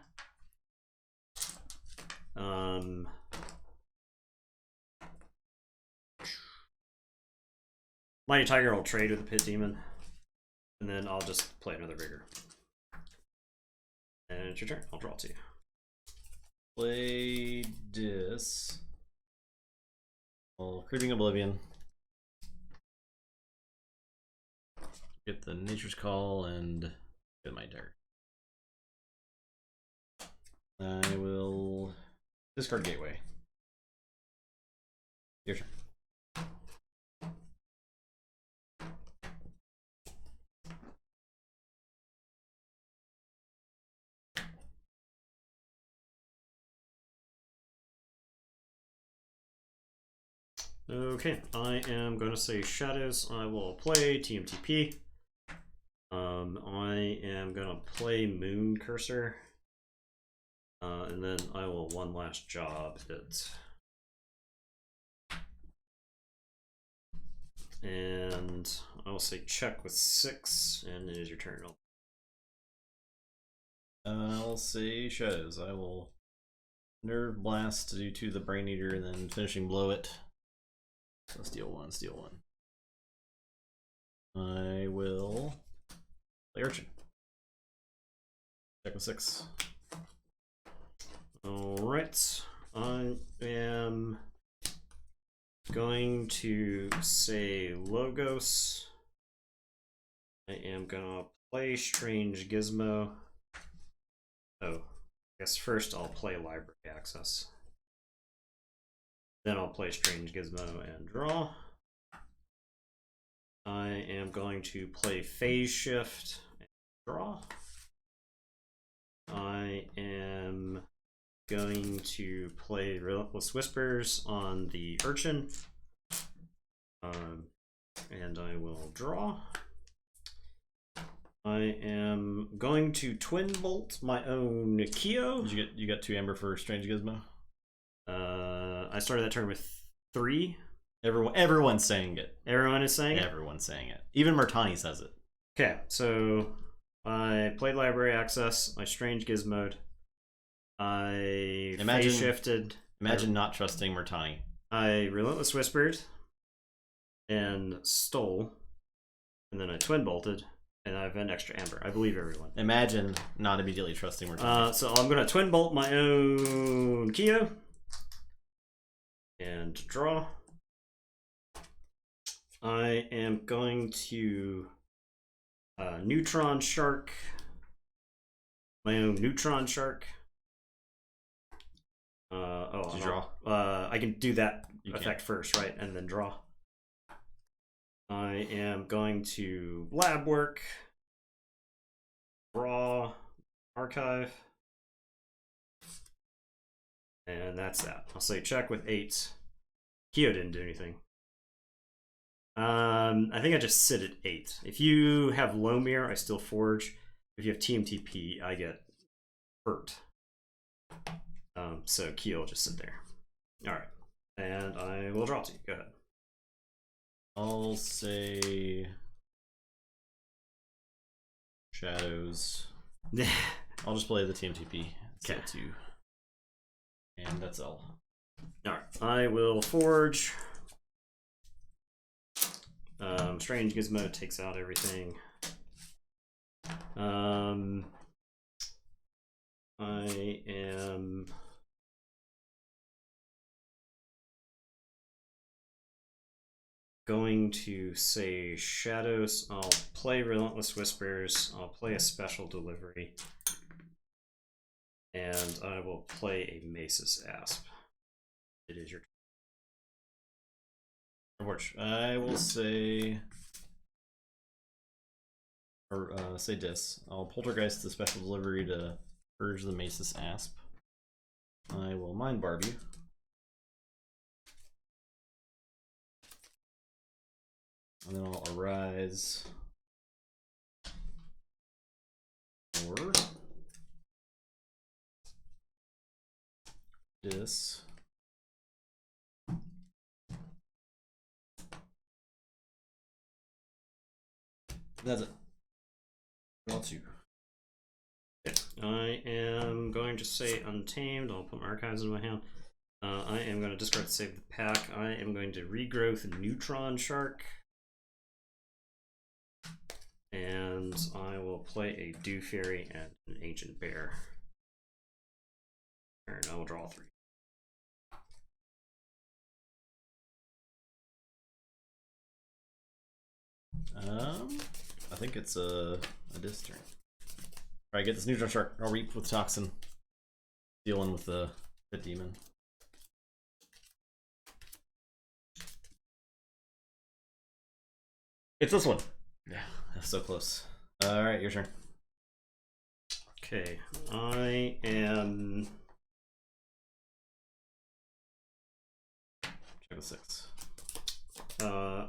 Mighty Tiger will trade with the Pit Demon. And then I'll just play another Vigor. And it's your turn. I'll draw to you. Play Dis. Well, Creeping Oblivion. Get the Nature's Call and get my Dark. I will discard Gateway. Your turn. Okay, I am going to say Shadows. I will play TMTP. I am going to play Moon Cursor. And then I will one last job it. And I will say check with 6, and it is your turn. I'll say Shadows. I will Nerve Blast to do to the Brain Eater, and then Finishing Blow it. So steal 1, steal 1. I will play Urchin. Check with 6. Alright. I am going to say Logos. I am gonna play Strange Gizmo. Oh, I guess first I'll play Library Access. Then I'll play Strange Gizmo and draw. I am going to play Phase Shift and draw. I am going to play Relentless Whispers on the Urchin. And I will draw. I am going to Twin Bolt my own Kyo. You got 2 Amber for Strange Gizmo? I started that turn with 3. Everyone's saying it. Everyone is saying it? Everyone's saying it. Even Martani says it. Okay, so I played Library Access, I Strange Gizmoed, I Phase Shifted. Imagine not trusting Martani. I Relentless Whispered and stole, and then I Twin Bolted, and I have an extra Amber. I believe everyone. Imagine not immediately trusting Martani. So I'm going to Twin Bolt my own Kyo and draw. I am going to Neutron Shark my own Neutron Shark. Did you draw? I can do that effect first, right? And then draw. I am going to Lab Work, draw, archive, and that's that. I'll say check with 8. Kyo didn't do anything. I think I just sit at 8. If you have Lomir, I still forge. If you have TMTP, I get hurt. So Kyo will just sit there. Alright. And I will draw to you. Go ahead. I'll say Shadows. I'll just play the TMTP. Okay. And that's all. Alright. I will forge. Strange Gizmo takes out everything. I am going to say Shadows. I'll play Relentless Whispers. I'll play a Special Delivery. And I will play a Mace's Asp. It is your turn. I will say... say Dis. I'll Poltergeist the Special Delivery to purge the Mace's Asp. I will mind barb you. And then I'll arise. Or this. That's it. Draw 2. I am going to say Untamed. I'll put my archives in my hand. I am going to discard to save the pack. I am going to regrowth Neutron Shark. And I will play a Dew Fairy and an Ancient Bear. And I will draw 3. I think it's a dis turn. Alright, get this Neutron Shark. I'll reap with Toxin. Dealing with the Pit Demon. It's this one. Yeah, that's so close. Alright, your turn. Okay, I am... Check the 6.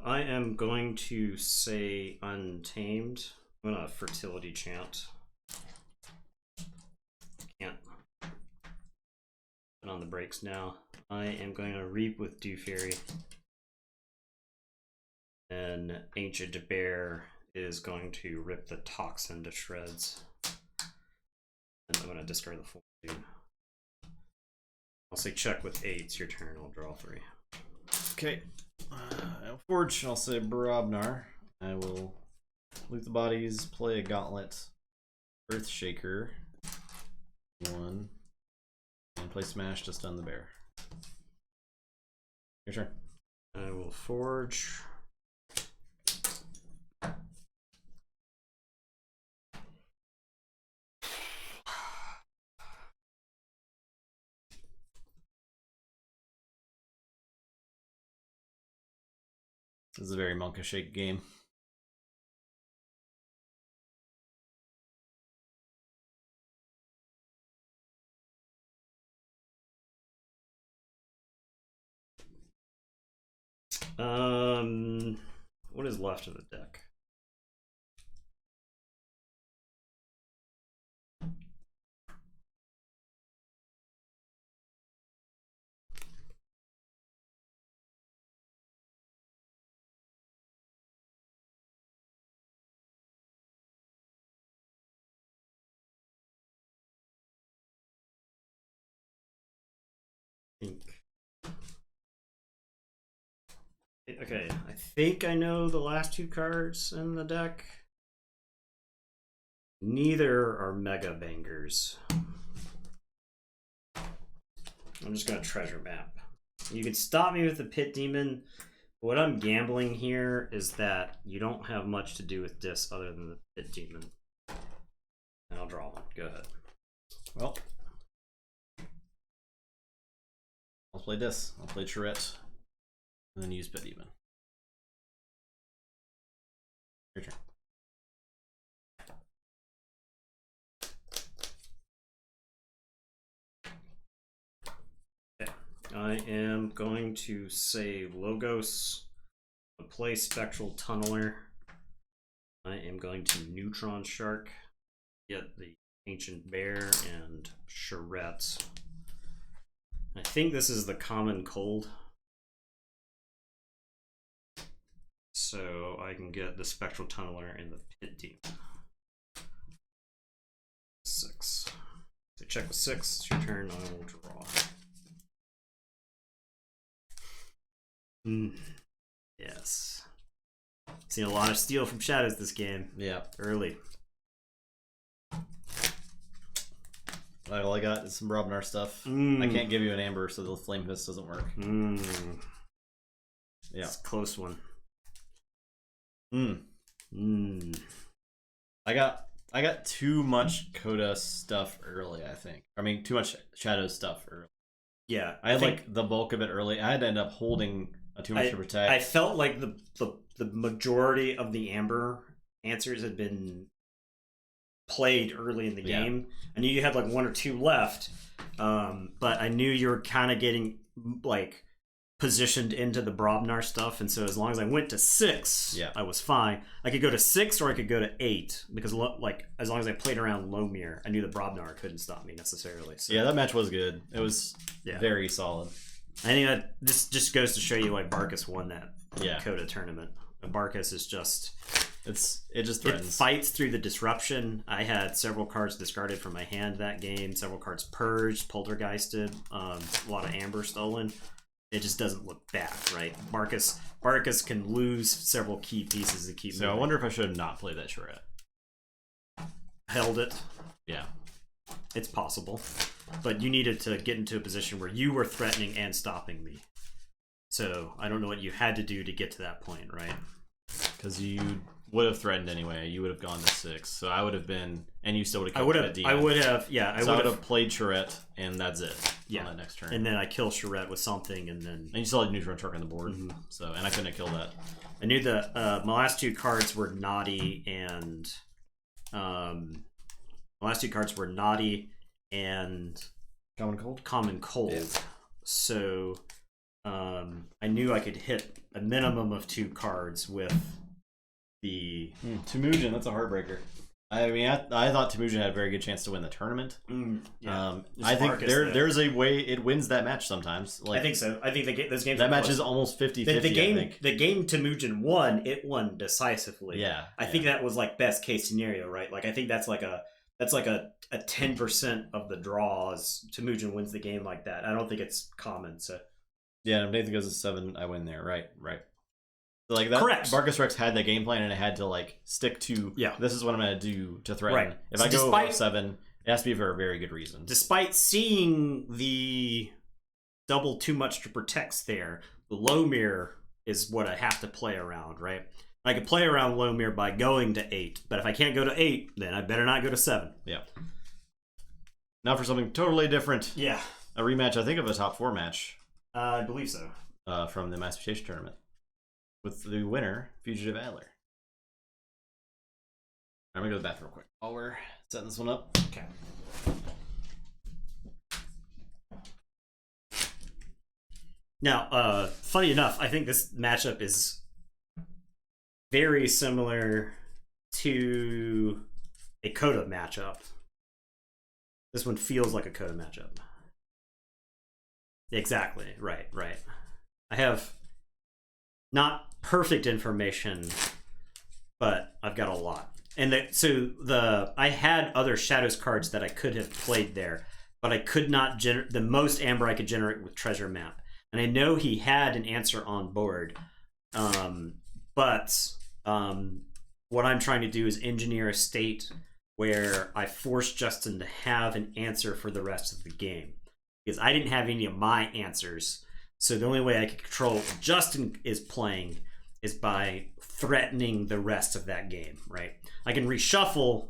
I am going to say Untamed. I'm gonna Fertility Chant. Can't put on the brakes now. I am going to Reap with Dew Fairy. And Ancient Bear is going to rip the Toxin to shreds. And I'm going to discard the full 2. I'll say check with 8. It's your turn. I'll draw 3. Okay. Forge, I'll say Brobnar. I will loot the bodies, play a Gauntlet, Earthshaker, 1, and play Smash to stun the bear. Your turn. I will Forge. This is a very monka-shake game. What is left of the deck? Okay, I think I know the last 2 cards in the deck. Neither are mega bangers. I'm just gonna treasure map. You can stop me with the Pit Demon. What I'm gambling here is that you don't have much to do with this other than the Pit Demon. And I'll draw one. Go ahead. Well, I'll play this. I'll play Charette. And then use Pit Demon. Your turn. Okay. I am going to say Logos, play Spectral Tunneler. I am going to Neutron Shark, get the Ancient Bear and Charette. I think this is the common cold. So I can get the Spectral Tunneler and the Pit Demon. 6. So check with 6. It's your turn. I will draw. Yes. Seen a lot of steal from Shadows this game. Yeah. Early. All I got is some Brobnar stuff. I can't give you an Amber, so the Flame Fist doesn't work. Yeah. It's a close one. I got too much Coda stuff early, I think. I mean, too much Shadow stuff early. Yeah. I had like the bulk of it early. I had to end up holding too much to protect. I felt like the majority of the Amber answers had been played early in the game. I knew you had like 1 or 2 left, but I knew you were kind of getting like positioned into the Brobnar stuff, and so as long as I went to 6, I was fine. I could go to 6 or I could go to 8 because like as long as I played around Lomir, I knew the Brobnar couldn't stop me necessarily. So. Yeah, that match was good. It was very solid. I think that this just goes to show you why Barkus won that Coda tournament. And Barkus is just it just threatens. It fights through the disruption. I had several cards discarded from my hand that game, several cards purged, poltergeisted, a lot of amber stolen. It just doesn't look bad, right? Barkus can lose several key pieces to keep moving. I wonder if I should have not played that charrette. Held it. Yeah. It's possible. But you needed to get into a position where you were threatening and stopping me. So I don't know what you had to do to get to that point, right? Because you would have threatened anyway. You would have gone to 6. So I would have been, and you still would have killed at DM. I would have, I would have played charrette, and that's it. On that next turn. And then I kill charrette with something, and then... And you still had neutral truck on the board. So, and I couldn't have killed that. I knew my last 2 cards were Naughty and... my last 2 cards were Naughty and... Common Cold. Yeah. So, I knew I could hit a minimum of 2 cards with the... Temujin, that's a heartbreaker. I mean, I thought Temujin had a very good chance to win the tournament. I think there's a way it wins that match sometimes. Like, I think so. I think those games... That match is almost 50-50, the game Temujin won, it won decisively. Yeah. I think that was like best case scenario, right? Like I think that's like a 10% of the draws. Temujin wins the game like that. I don't think it's common, so... Yeah, if Nathan goes to 7, I win there. Right. So like that, correct. Barkus Rex had that game plan, and it had to like stick to. This is what I'm going to do to threaten. Right. If I go above 7, it has to be for a very good reason. Despite seeing the double too much to protect there, the Lomir is what I have to play around. Right. I could play around Lomir by going to 8, but if I can't go to 8, then I better not go to 7. Yeah. Now for something totally different. Yeah. A rematch, I think, of a top 4 match. I believe so. From the Massification Tournament. With the winner, Fugitive Adler. I'm going to go to the bathroom real quick while we're setting this one up. Okay. Now, funny enough, I think this matchup is very similar to a Coda matchup. This one feels like a Coda matchup. Exactly. Right. I have not perfect information, but I've got a lot. And I had other Shadows cards that I could have played there, but I could not generate the most amber I could generate with Treasure Map. And I know he had an answer on board, but what I'm trying to do is engineer a state where I force Justin to have an answer for the rest of the game. Because I didn't have any of my answers. So the only way I could control what Justin is playing is by threatening the rest of that game, right? I can reshuffle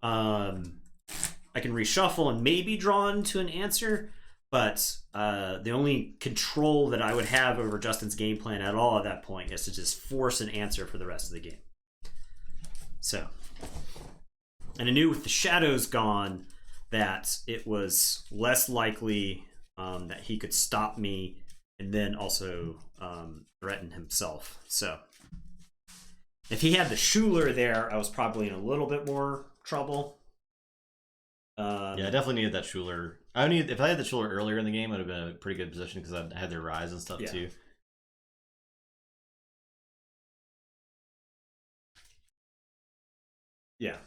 and maybe draw into an answer, but the only control that I would have over Justin's game plan at all at that point is to just force an answer for the rest of the game. So, and I knew with the Shadows gone that it was less likely that he could stop me and then also threaten himself. So if he had the Schuler there, I was probably in a little bit more trouble. I definitely needed that Schuler. If I had the Schuler earlier in the game, it would have been a pretty good position because I had their Rise and stuff too. Yeah.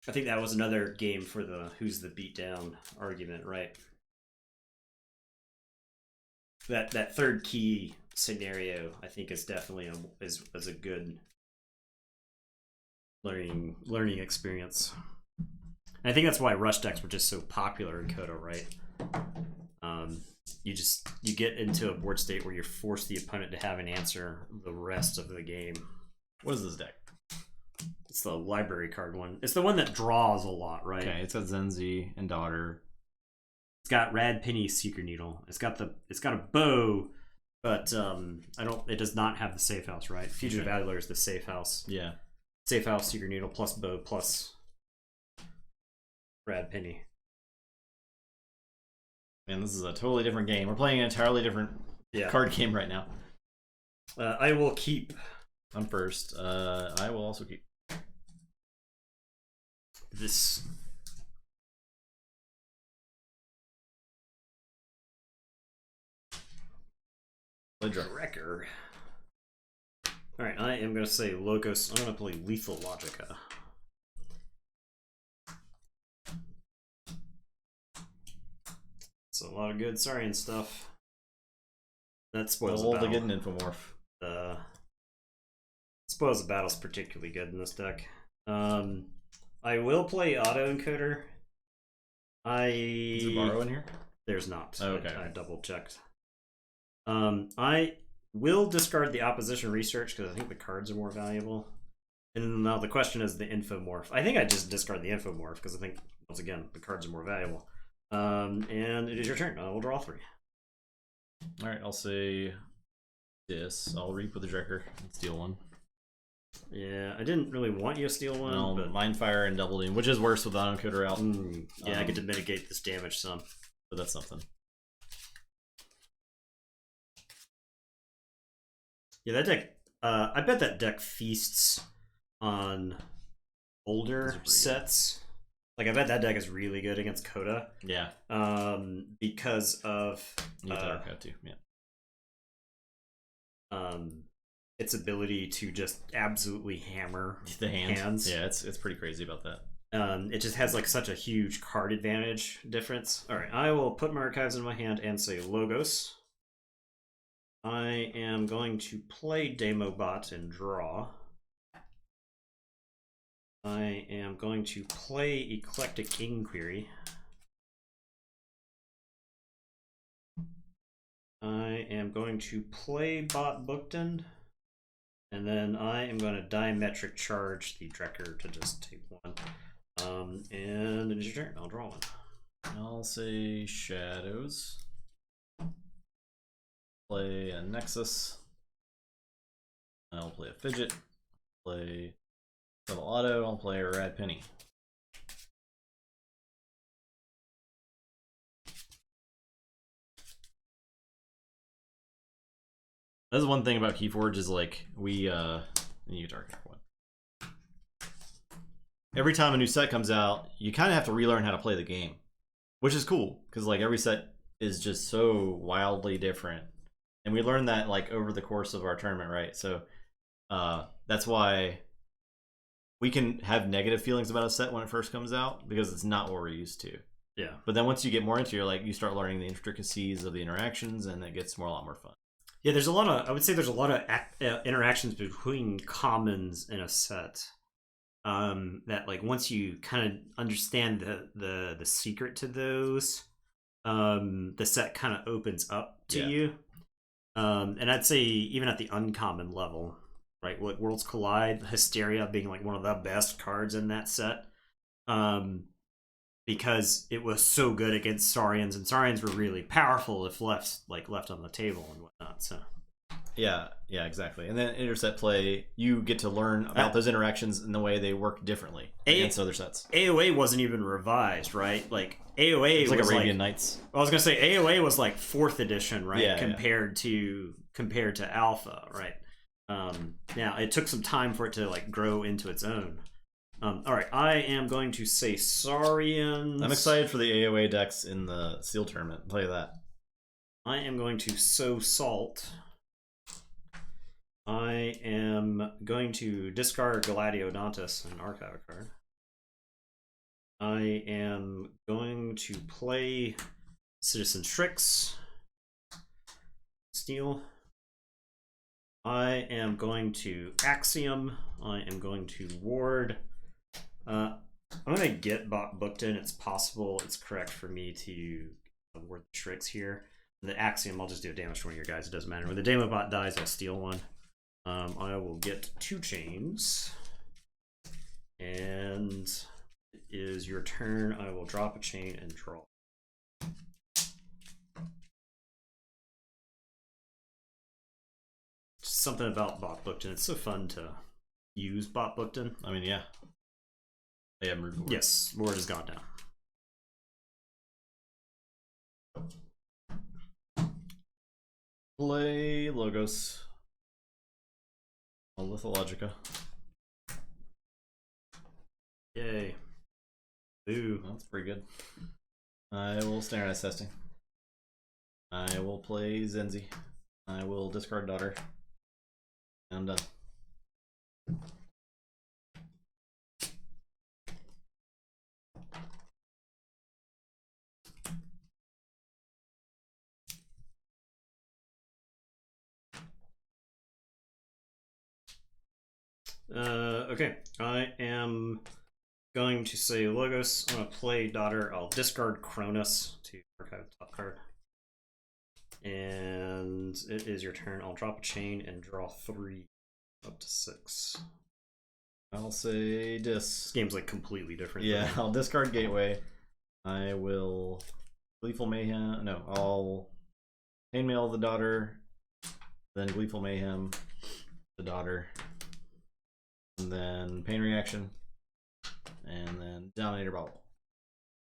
I think that was another game for the who's the beatdown argument, right? That third key scenario, I think, is definitely is a good learning experience. And I think that's why rush decks were just so popular in Coda, right? You get into a board state where you force the opponent to have an answer the rest of the game. What is this deck? It's the library card one. It's the one that draws a lot, right? Okay, it's got Zenzi and Daughter. got Rad Penny Seeker Needle. It's got a bow, but it does not have the safe house, right? Fugitive Adler is the safe house. Yeah. Safe house, Seeker Needle plus bow plus Rad Penny. Man, this is a totally different game. We're playing an entirely different card game right now. I will keep. I'm first. I will also keep This. Wrecker. Alright, I am going to say Logos. I'm going to play Lethal Logica. It's a lot of good Saurian stuff. That spoils the battle. To get an Infomorph. Spoils the battle's particularly good in this deck. I will play Autoencoder. Is there borrow in here? There's not. Oh, okay. I double checked. I will discard the opposition research because I think the cards are more valuable. And now the question is the Infomorph. I think I just discard the Infomorph because I think, once again, the cards are more valuable. And it is your turn. We'll draw 3. Alright, I'll say this. I'll reap with the Drekker and steal 1. Yeah, I didn't really want you to steal 1. But Mindfire and Double Doom, which is worse with Autoencoder out. Yeah, I get to mitigate this damage some. But that's something. Yeah, that deck. I bet that deck feasts on older sets. Like, I bet that deck is really good against Coda. Yeah. Because of too. Yeah. Its ability to just absolutely hammer the hands. Yeah, it's pretty crazy about that. It just has like such a huge card advantage difference. All right, I will put my archives in my hand and say Logos. I am going to play Demobot and draw. I am going to play Eclectic Inquiry. I am going to play Bot Bookton. And then I am going to diametric charge the Drekker to just take 1. And it is your turn. I'll draw 1. I'll say Shadows. Play a Nexus. I'll play a Fidget. Play Double Auto. I'll play a Rad Penny. That's one thing about Keyforge is like you dark one. Every time a new set comes out, you kind of have to relearn how to play the game, which is cool because like every set is just so wildly different, and we learned that like over the course of our tournament, right? So that's why we can have negative feelings about a set when it first comes out because it's not what we're used to. Yeah. But then once you get more into it, you start learning the intricacies of the interactions, and it gets a lot more fun. Yeah, I would say there's a lot of interactions between commons in a set that, like, once you kind of understand the secret to those, the set kind of opens up to you. And I'd say even at the uncommon level, right, like Worlds Collide, Hysteria being like one of the best cards in that set, because it was so good against Saurians, and Saurians were really powerful if left on the table and whatnot. So yeah, exactly. And then interset play, you get to learn about those interactions and the way they work differently against other sets. AOA wasn't even revised, right? Like AOA was like Arabian Nights. I was gonna say AOA was like 4th edition, right? Yeah, compared to Alpha, right? Now it took some time for it to like grow into its own. All right, I am going to say Saurians. I'm excited for the AOA decks in the Steel Tournament. I'll tell you that. I am going to sow Salt. I am going to discard Gladiodontus and archive a card. I am going to play Citizen Strix. Steal. I am going to Axiom. I am going to Ward. I'm going to get booked in. It's possible it's correct for me to ward the Strix here. The Axiom, I'll just do a damage to one of your guys. It doesn't matter. When the Demobot dies, I'll steal 1. I will get 2 chains. And it is your turn. I will drop a chain and draw. something about Bot Bookton. It's so fun to use Bot Bookton. I mean, yeah. They have moved forward. Yes, word has gone down. Play Logos. Lithologica. Yay. Ooh. Well, that's pretty good. I will standardize testing. I will play Zenzi. I will discard Daughter. And I'm done. Okay, I am going to say Logos. I'm going to play Daughter. I'll discard Cronus to archive the top card. And it is your turn. I'll drop a chain and draw 3 up to 6. I'll say This game's like completely different. Yeah, I'll discard Gateway. I will Gleeful Mayhem. No, I'll Chainmail the Daughter, then Gleeful Mayhem the Daughter, and then Pain Reaction, and then Dominator Bobble.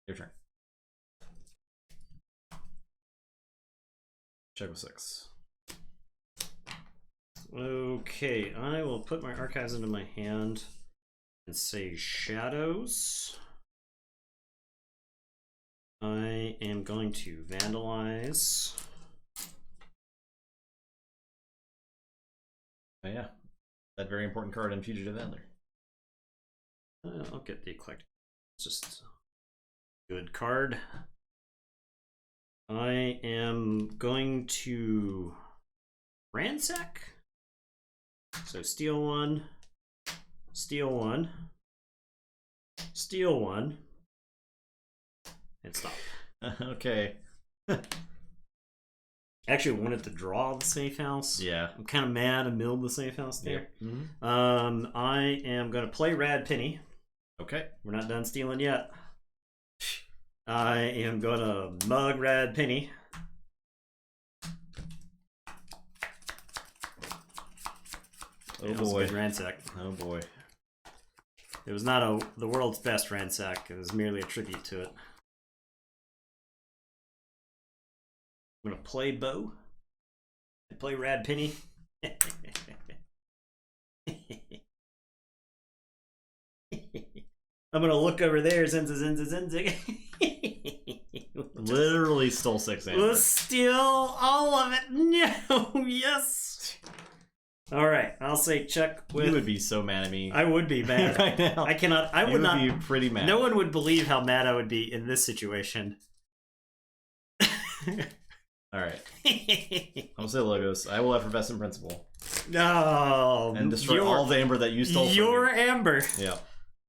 Your turn. Check with 6. Okay, I will put my archives into my hand and say Shadows. I am going to vandalize. Oh yeah, that very important card in Fugitive Adler. I'll get the Eclectic. It's just a good card. I am going to Ransack. So steal 1, steal 1, steal 1, and stop. Okay. I actually wanted to draw the safe house. Yeah. I'm kind of mad I milled the safe house there. Yep. Mm-hmm. I am going to play Rad Penny. Okay. We're not done stealing yet. I am going to mug Rad Penny. Oh boy. Ransack. Oh boy. It was not the world's best Ransack. It was merely a tribute to it. I'm going to play Bow. And play Rad Penny. I'm going to look over there. Zinza. Literally stole 6 amber. We'll steal all of it. No, yes. All right, I'll say check with. You would be so mad at me. I would be mad right now. I cannot. I would not be pretty mad. No one would believe how mad I would be in this situation. All right. I'll say Logos. I will effervescent principle. No. And destroy all the amber that you stole. Your from me. amber. Yeah.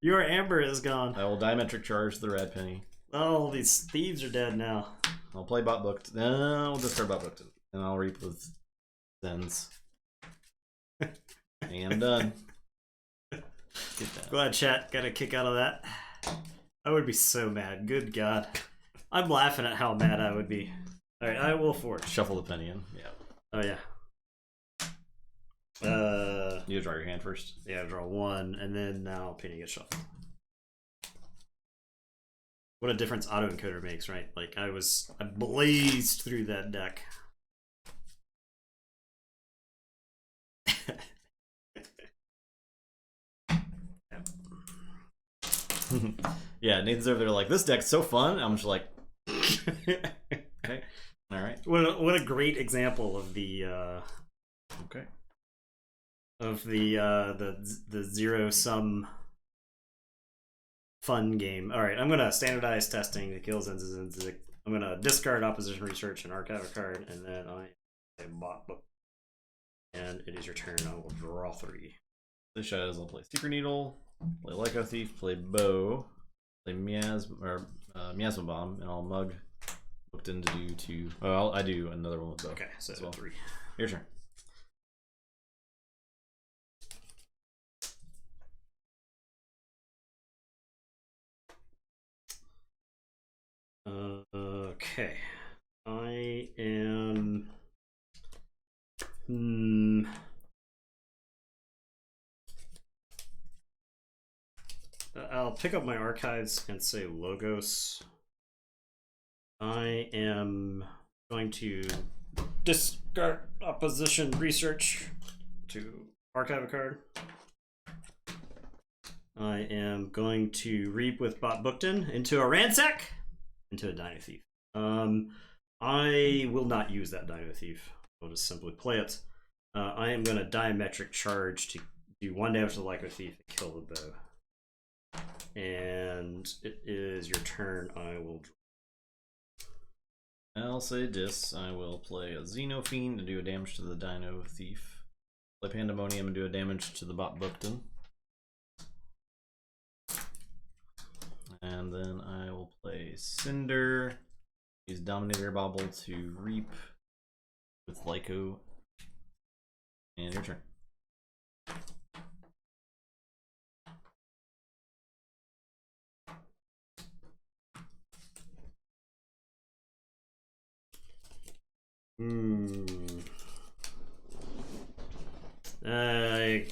Your amber is gone. I will diametric charge the Rad Penny. Oh, these thieves are dead now. I'll play Bot Booked. No, I'll discard Bot Booked. And I'll reap with Zens. And I'm done. Glad chat got a kick out of that. I would be so mad. Good God. I'm laughing at how mad I would be. Alright, I will forge. Shuffle the penny in. Yeah. Oh, yeah. You draw your hand first. Yeah, draw 1, and then now penny gets shuffled. What a difference autoencoder makes, right? Like, I blazed through that deck. Yeah, Nathan's over there like, this deck's so fun. I'm just like, okay, all right. What a great example of the okay, of the zero sum fun game. All right, I'm gonna standardize testing to kill Zinzik. I'm gonna discard opposition research and archive a card, and then I bot book. And it is your turn. I will draw 3. The shadows. I'll play Secret Needle. Play Lyco Thief, play Bow, play Miasma Bomb, and I'll mug Booked in to do 2. Oh, I do another one with Bow. Okay, so as well. 3. Your turn. Okay. I am pick up my archives and say Logos. I am going to discard opposition research to archive a card. I am going to reap with Bot Bookton into a ransack, into a Dino Thief. I will not use that Dino Thief. I'll just simply play it. I am going to diametric charge to do 1 damage to the Lyco Thief and kill the bow. And it is your turn. I will draw. I'll say this. I will play a Xenofiend to do a damage to the Dino Thief. Play Pandemonium and do a damage to the Bot Bookton. And then I will play Cinder. Use Dominator Bobble to reap with Lyco. And your turn.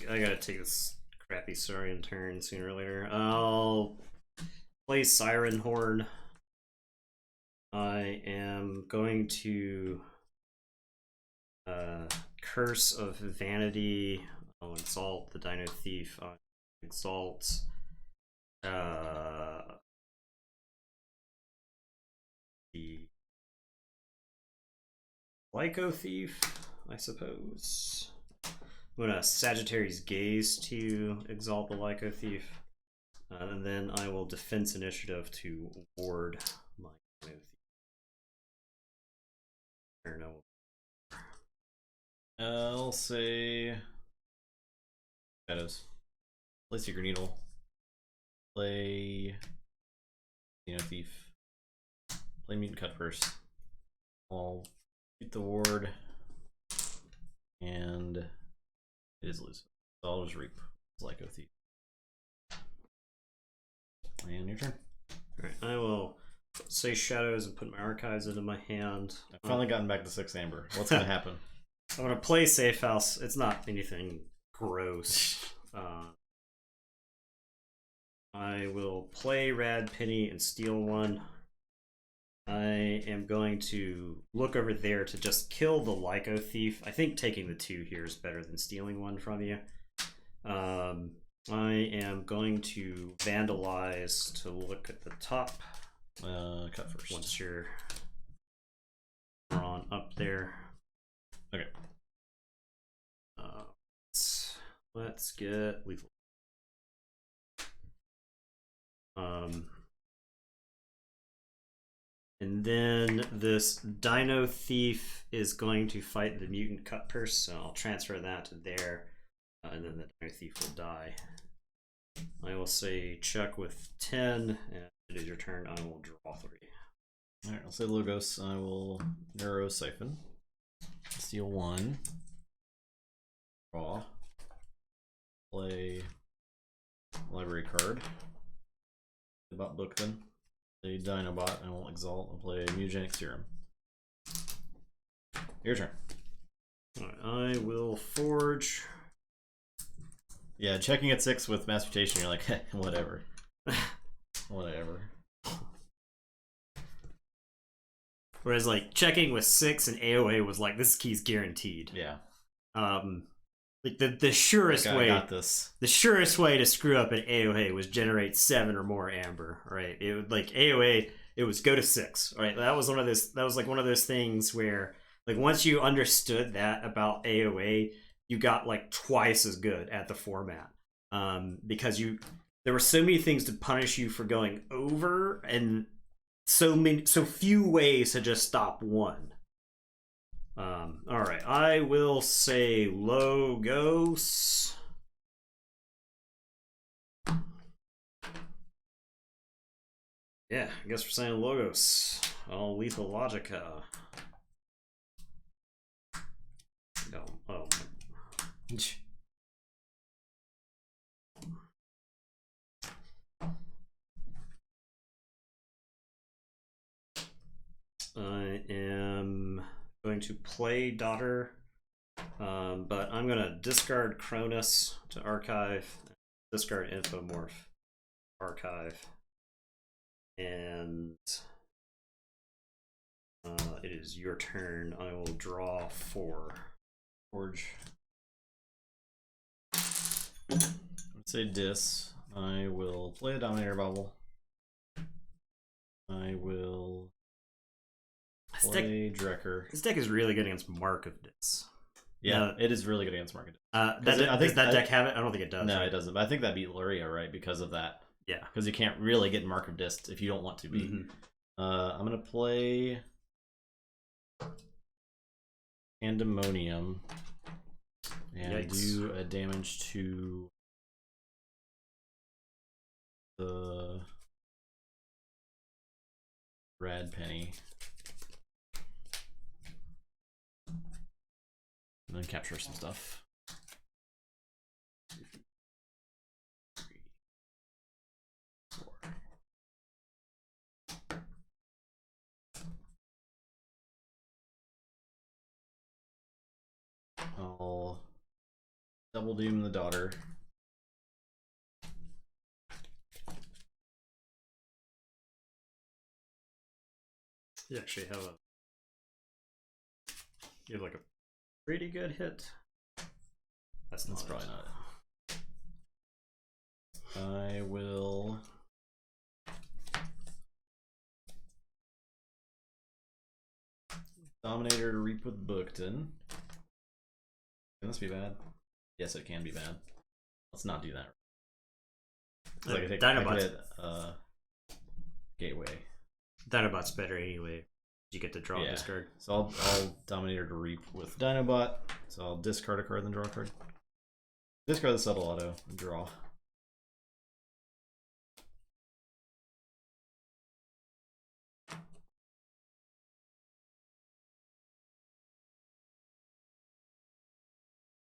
I gotta take this crappy Saurian turn sooner or later. I'll play Siren Horn. I am going to Curse of Vanity. I'll exalt the Dino Thief. I'll exalt the Lyco Thief, I suppose. I'm gonna Sagittarius Gaze to exalt the Lyco Thief. And then I will Defense Initiative to ward my Dino Thief. I'll say Shadows. Play Secret Needle. Play Dino Thief. Play Mutant Cut first. I'll shoot the ward. And it is loose. So I'll just reap Lyco Thief. And your turn. Alright, I will say Shadows and put my archives into my hand. I've finally gotten back to 6 Amber. What's gonna happen? I'm gonna play Safe House. It's not anything gross. I will play Rad Penny and steal one. I am going to look over there to just kill the Lyco Thief. I think taking the 2 here is better than stealing one from you. I am going to vandalize to look at the top. Cut first. Once you're drawn up there. Okay. Let's get lethal. And then this Dino Thief is going to fight the Mutant Cut Purse, so I'll transfer that to there, and then the Dino Thief will die. I will say check with 10, and it is your turn. I will draw 3. Alright, I'll say Logos. I will Neuro Siphon. Steal 1. Draw. Play library card. Bot Bookton. Play Dinobot. I won't exalt. I'll play Mutagenic Serum. Your turn. Alright, I will forge. Yeah, checking at 6 with Mass Mutation, you're like, whatever. Whatever. Whereas, like, checking with 6 and AOA was like, this key's guaranteed. Yeah. Like the surest way. I got this. The surest way to screw up an AOA was generate 7 or more amber, right? It would like AOA. It was go to 6, right? That was one of those. That was like one of those things where, like, once you understood that about AOA, you got like twice as good at the format, because there were so many things to punish you for going over, and so few ways to just stop one. All right, I will say Logos. Yeah, I guess we're saying Logos. Oh, Lethal Logica. No, oh. I am going to play Daughter, but I'm going to discard Cronus to archive, discard Infomorph, archive, and it is your turn. I will draw 4. Forge. Let's say dis. I will play a Dominator Bubble. I will play Drekker. This deck is really good against Mark of Dis. Yeah, it is really good against Mark of Dis. Does that deck have it? I don't think it does. No, right? it doesn't. But I think that beat Luria, right? Because of that. Yeah. Because you can't really get Mark of Dis if you don't want to be. Mm-hmm. I'm going to play Pandemonium and Yikes. do a damage to the Rad Penny. And then capture some stuff. 2, 3, 4. I'll double doom the daughter. You actually have you have like a pretty good hit. That's probably not it. I will Dominator to Reap with Bookton. Can this be bad? Yes, it can be bad. Let's not do that. I could hit Gateway. Dinobot's better anyway. You get to draw a discard. So I'll Dominator to Reap with Dinobot. So I'll discard a card, then draw a card. Discard the Subtle Auto, and draw.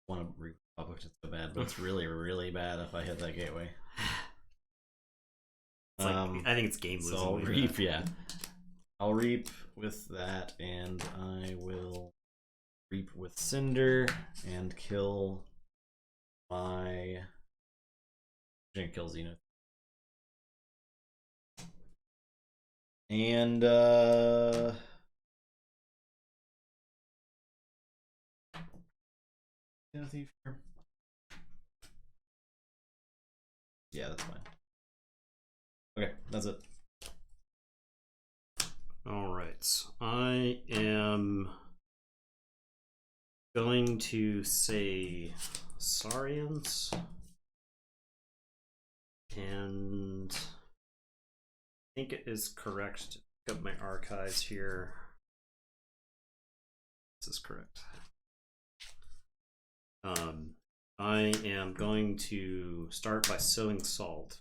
Want to Reap Bookton so bad, but it's really, really bad if I hit that Gateway. I think it's game losing. So I'll Reap, yeah. I'll Reap with that, and I will Reap with Cinder and kill my. I'm gonna kill Zenith. And Thief here. Yeah, that's fine. Okay, that's it. All right, I am going to say Saurians, and I think it is correct to pick up my archives here. This is correct. I am going to start by sowing salt.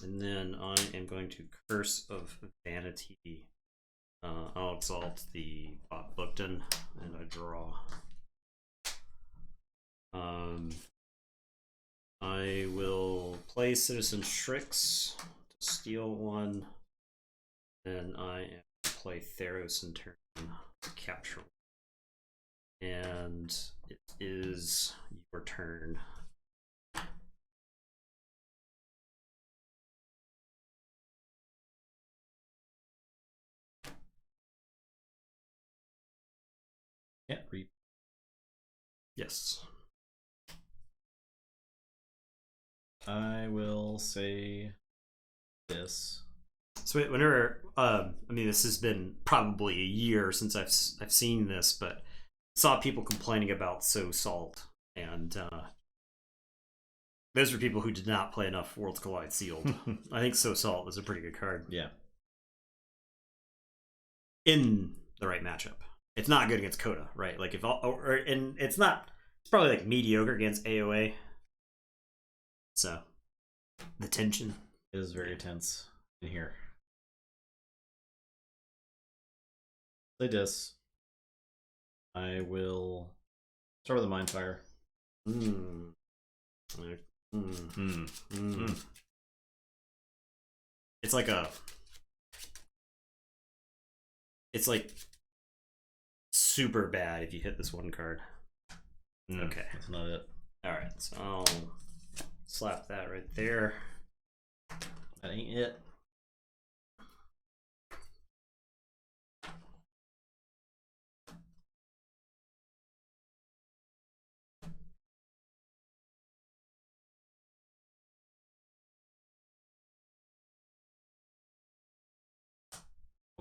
And then I am going to Curse of Vanity. I'll exalt the Bob Bookton, and I draw. I will play Citizen Strix to steal 1. Then I am play Theros in turn to capture 1. And it is your turn. Yeah, Reap. Yes. I will say this. So whenever I mean, this has been probably a year since I've seen this, but saw people complaining about So Salt, and those were people who did not play enough Worlds Collide Sealed. I think So Salt was a pretty good card. Yeah. In the right matchup. It's not good against Coda, right? Like if and it's probably like mediocre against AOA. So the tension is very tense in here. Play dis. I will start with a Mind Fire. It's like super bad if you hit this one card. Okay, that's not it. All right, so I'll slap that right there. That ain't it.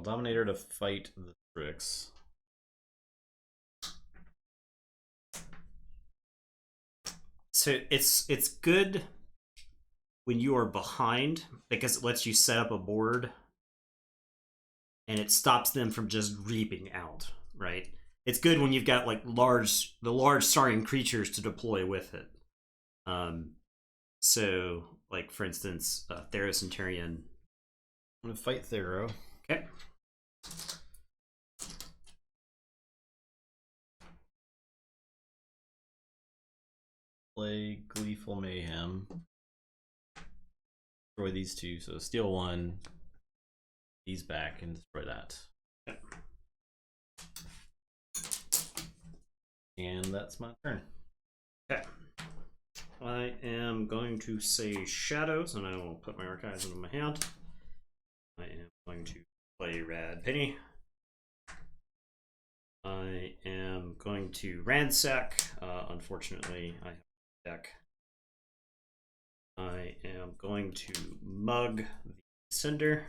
Dominator to fight the tricks. So it's good when you are behind because it lets you set up a board and it stops them from just reaping out, right? It's good when you've got like the large saurian creatures to deploy with it. So like for instance, Therocenterian. I'm gonna fight Thero. Okay. Play Gleeful Mayhem. Destroy these two, so steal one. These back and destroy that. Yep. And that's my turn. Okay. I am going to say Shadows, and I will put my archives into my hand. I am going to play Rad Penny. I am going to ransack. Unfortunately, I have a deck. I am going to mug the Cinder.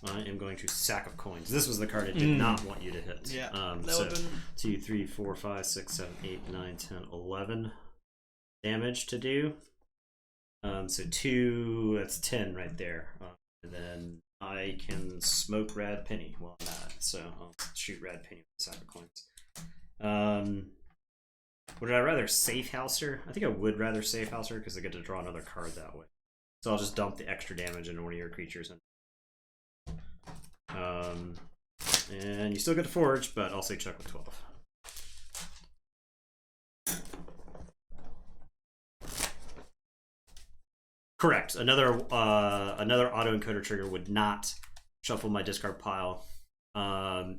I am going to Sack of Coins. This was the card I did not want you to hit. Yeah. So 2, 3, 4, 5, 6, 7, 8, 9, 10, 11 damage to do. So 2, that's 10 right there. And then I can smoke Rad Penny while I'm at it. So I'll shoot Rad Penny with the Sack of Coins. Would I rather Safe Houser? I think I would rather Safe Houser because I get to draw another card that way. So I'll just dump the extra damage into one of your creatures. And you still get to Forge, but I'll say check with 12. Correct. Another autoencoder trigger would not shuffle my discard pile.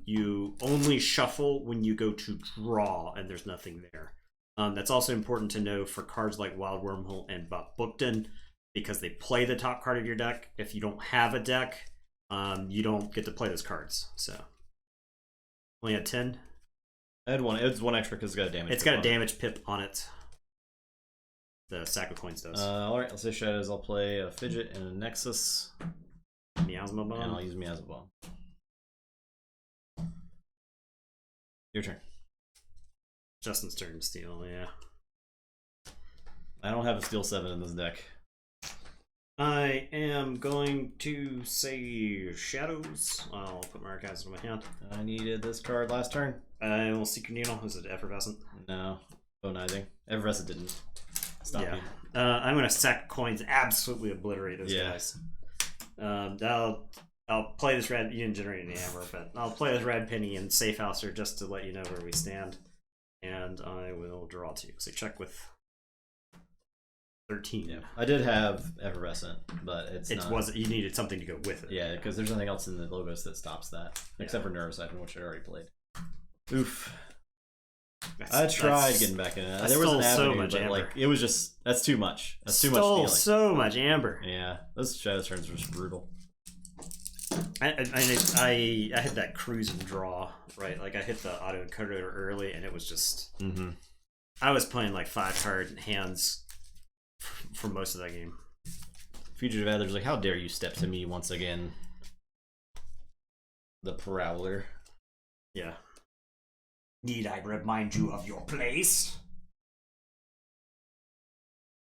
You only shuffle when you go to draw and there's nothing there. That's also important to know for cards like Wild Wormhole and Bookton because they play the top card of your deck. If you don't have a deck, you don't get to play those cards. So only had 10. I had one. It's one extra because it's got a damage. It's got a damage pip on it. The Sack of Coins does. All right. I'll say Shadows. I'll play a Fidget and a Nexus. Miasma Bomb. And I'll use Miasma Bomb. Your turn. Justin's turn to steal. Yeah. I don't have a Steel 7 in this deck. I am going to say Shadows. I'll put my archives in my hand. I needed this card last turn. I will Seek Your Needle. Is it Effervescent? No. Bonizing. Effervescent didn't stop me. I'm going to Sack Coins and absolutely obliterate those guys. I'll play this red. You didn't generate any amber, but I'll play this Red Penny and Safe Houser just to let you know where we stand. And I will draw 2. So check with 13. Yeah, I did have Effervescent, but wasn't. You needed something to go with it. Yeah, because there's nothing else in the logos that stops that, except for Neurosiphon, which I already played. Oof. I tried getting back in it. There was an avenue, so much but like it was just that's too much. That's too much stealing. So much amber. Yeah, those Shadow turns were just brutal. I had that cruise and draw, right? Like I hit the autoencoder early, and it was just. I was playing like 5-card hands for most of that game. Fugitive Adler's like, how dare you step to me once again? The Prowler. Yeah. Need I remind you of your place?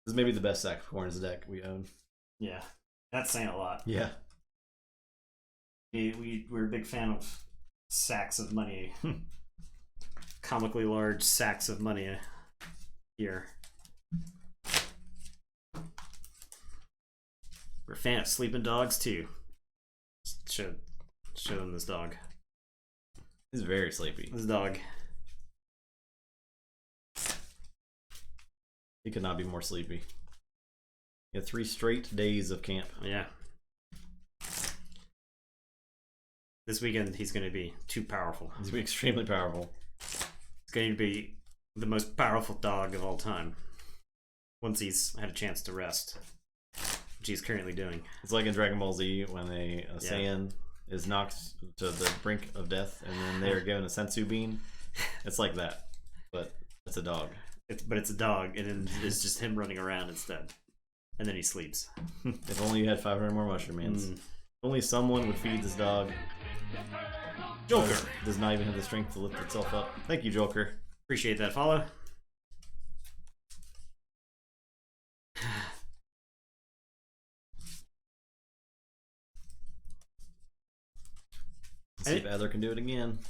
This is maybe the best Sack of Coins deck we own. Yeah, that's saying a lot. Yeah. We're a big fan of sacks of money. Comically large sacks of money here. We're a fan of sleeping dogs too. Show them this dog. He's very sleepy. This dog. He could not be more sleepy. He had 3 straight days of camp. Yeah. This weekend he's going to be too powerful. He's going to be extremely powerful. It's going to be The most powerful dog of all time. Once he's had a chance to rest, which he's currently doing. It's like in Dragon Ball Z when a Saiyan is knocked to the brink of death, and then they are given a sensu bean. It's like that, but it's a dog. But it's a dog, and then it's just him running around instead. And then he sleeps. If only you had 500 more mushroom hands. If only someone would feed this dog. Joker does not even have the strength to lift itself up. Thank you, Joker. Appreciate that follow. Let's see if Adler can do it again.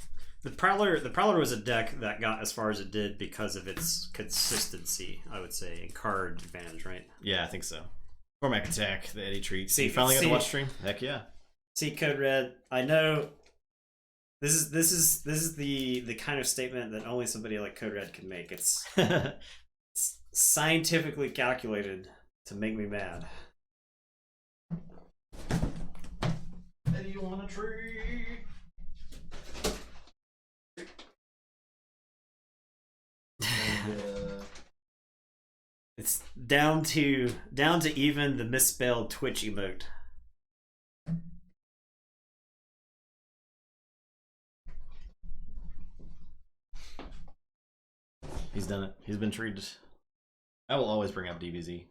The Prowler was a deck that got as far as it did because of its consistency, I would say, and card advantage, right? Yeah, I think so. Cormac Attack, the Eddie treat. See, you finally got to watch stream? Heck yeah. See, Code Red, I know this is the kind of statement that only somebody like Code Red can make. It's scientifically calculated to make me mad. Eddie, you want a tree? It's down to even the misspelled Twitch emote. He's done it. He's been treated. I will always bring up DBZ.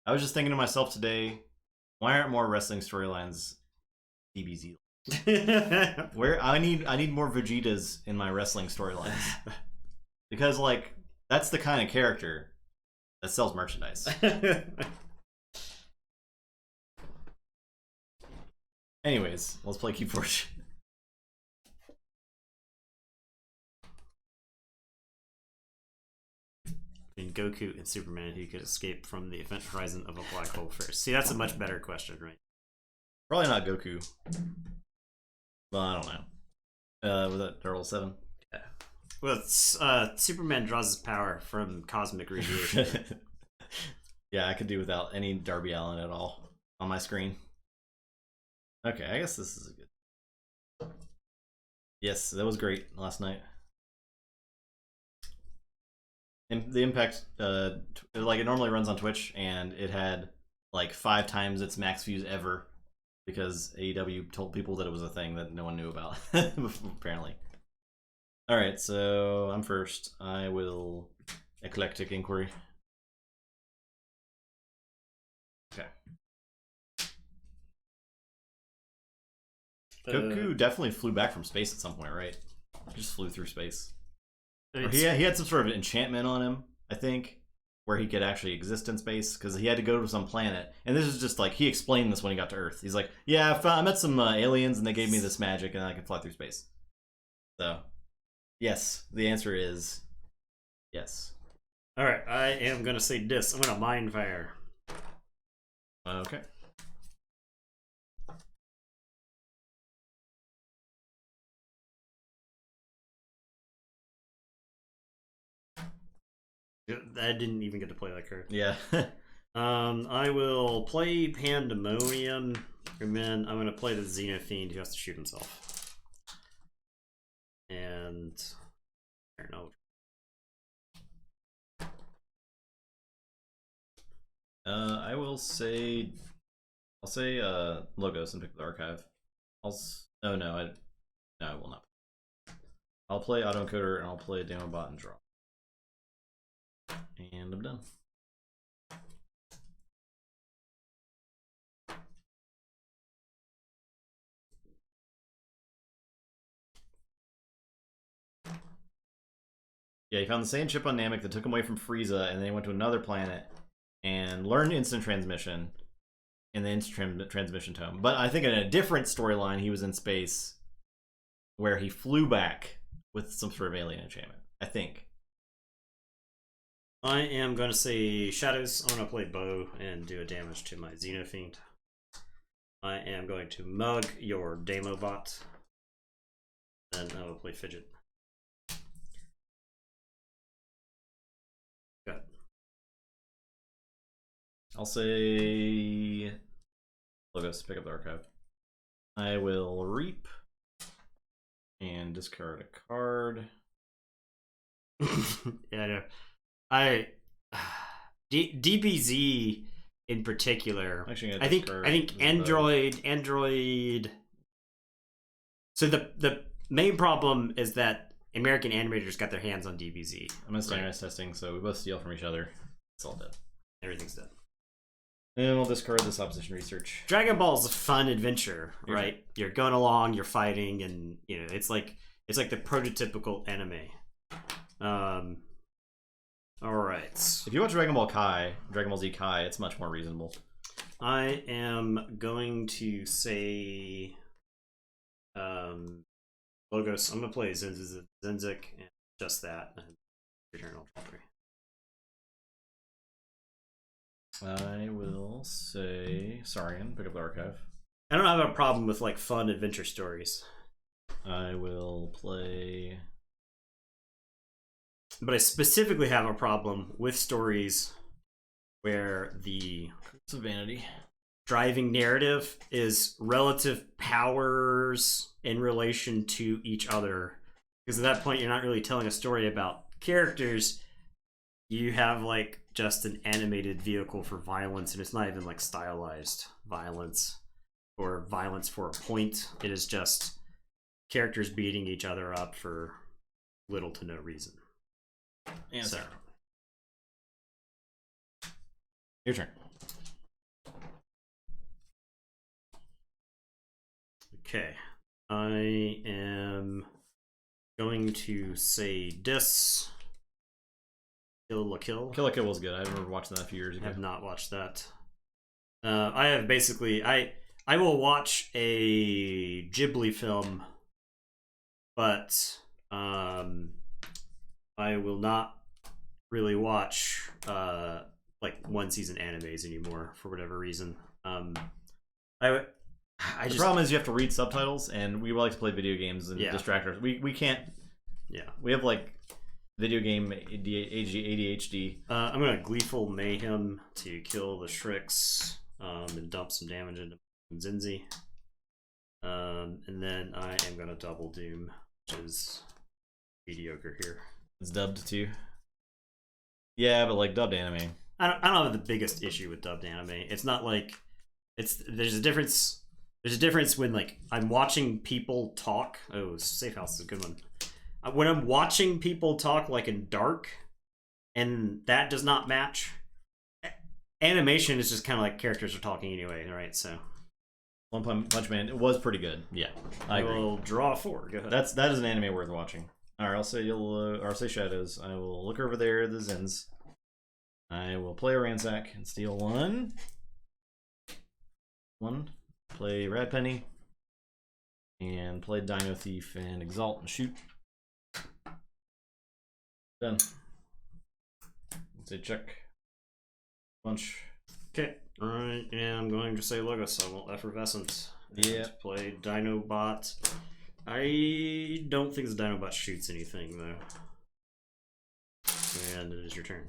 I was just thinking to myself today, why aren't more wrestling storylines DBZ? Where I need more Vegetas in my wrestling storylines. Because like that's the kind of character that sells merchandise. Anyways, let's play Keyforge. In Goku and Superman, who could escape from the event horizon of a black hole first? See, that's a much better question, right? Probably not Goku. Well, I don't know. Was that Turtle 7? Yeah. Well, Superman draws his power from cosmic radiation. Yeah, I could do without any Darby Allin at all on my screen. Okay, I guess this is a good. Yes, that was great last night. And the impact, like it normally runs on Twitch, and it had like 5 times its max views ever because AEW told people that it was a thing that no one knew about, apparently. All right, so I'm first. I will eclectic inquiry. Okay. Goku definitely flew back from space at some point, right? He just flew through space. Or he had some sort of enchantment on him, I think, where he could actually exist in space because he had to go to some planet. And this is just like he explained this when he got to Earth. He's like, "Yeah, I met some aliens and they gave me this magic and I can fly through space." So, yes, the answer is yes. All right, I am gonna say this. I'm gonna mind fire. Okay. I didn't even get to play that card. Yeah. I will play Pandemonium, and then I'm gonna play the Xenofiend who has to shoot himself. And I don't know. I will say, I'll say Logos and pick the archive. I will not. I'll play Autoencoder and I'll play Demobot and draw. And I'm done. Yeah, he found the same chip on Namek that took him away from Frieza, and then he went to another planet and learned instant transmission in the instant transmission tome. But I think in a different storyline, he was in space where he flew back with some sort of alien enchantment, I think. I am going to say Shadows. I'm going to play Bow and do a damage to my Xenofiend. I am going to mug your Demobot. And I will play Fidget. Good. I'll say Logos, pick up the archive. I will Reap and discard a card. Yeah, I know. I DBZ in particular. Actually, I think Android. So the main problem is that American animators got their hands on DBZ. I'm gonna standardize testing, so we both steal from each other. It's all dead. Everything's done. And we'll discard this opposition research. Dragon Ball is a fun adventure, right? You're going along, you're fighting, and it's like the prototypical anime. All right. If you watch Dragon Ball Z Kai, it's much more reasonable. I am going to say, Logos. I'm gonna play Zenzik and just that, and return all three. I will say Sarian, pick up the archive. I don't have a problem with like fun adventure stories. I will play, but I specifically have a problem with stories where the vanity driving narrative is relative powers in relation to each other. Because at that point, you're not really telling a story about characters. You have like just an animated vehicle for violence, and it's not even like stylized violence or violence for a point. It is just characters beating each other up for little to no reason. And so, your turn. Okay, I am going to say Dis. Kill la Kill. Kill la Kill was good. I remember watching that a few years ago. I have not watched that. I have basically I will watch a Ghibli film, but I will not really watch like one season animes anymore for whatever reason. The problem is you have to read subtitles, and we like to play video games and distract ourselves. We can't. Yeah, we have like video game ADHD. I'm gonna Gleeful Mayhem to kill the Shrix and dump some damage into Zinzi. And then I am gonna double Doom, which is mediocre here. It's dubbed too. Yeah, but like dubbed anime. I don't have the biggest issue with dubbed anime. It's not like there's a difference. There's a difference when like I'm watching people talk. Oh, Safe House is a good one. When I'm watching people talk like in Dark, and that does not match. Animation is just kind of like characters are talking anyway, right? So, One Punch Man, it was pretty good. Yeah, I agree. will draw 4. Go ahead. That is an anime worth watching. All right, I'll say Shadows. I will look over there, the Zins. I will play a Ransack and steal one. Play Rad Penny. And play Dino Thief and Exalt and shoot. Done. Say check. Bunch. Okay. Alright, and I'm going to say Logos. I will Effervescent. Yeah. Play Dinobot. I don't think the Dinobot shoots anything, though. And it is your turn.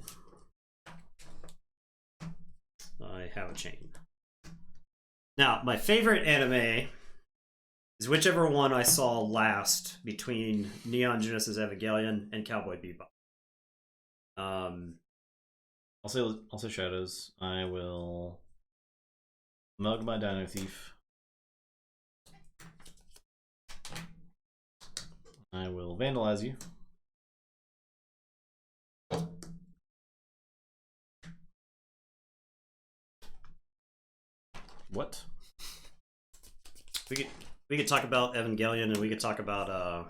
I have a chain. Now, my favorite anime is whichever one I saw last between Neon Genesis Evangelion and Cowboy Bebop. I'll say Shadows. I will mug my Dino Thief. I will vandalize you. What? We could talk about Evangelion, and we could talk about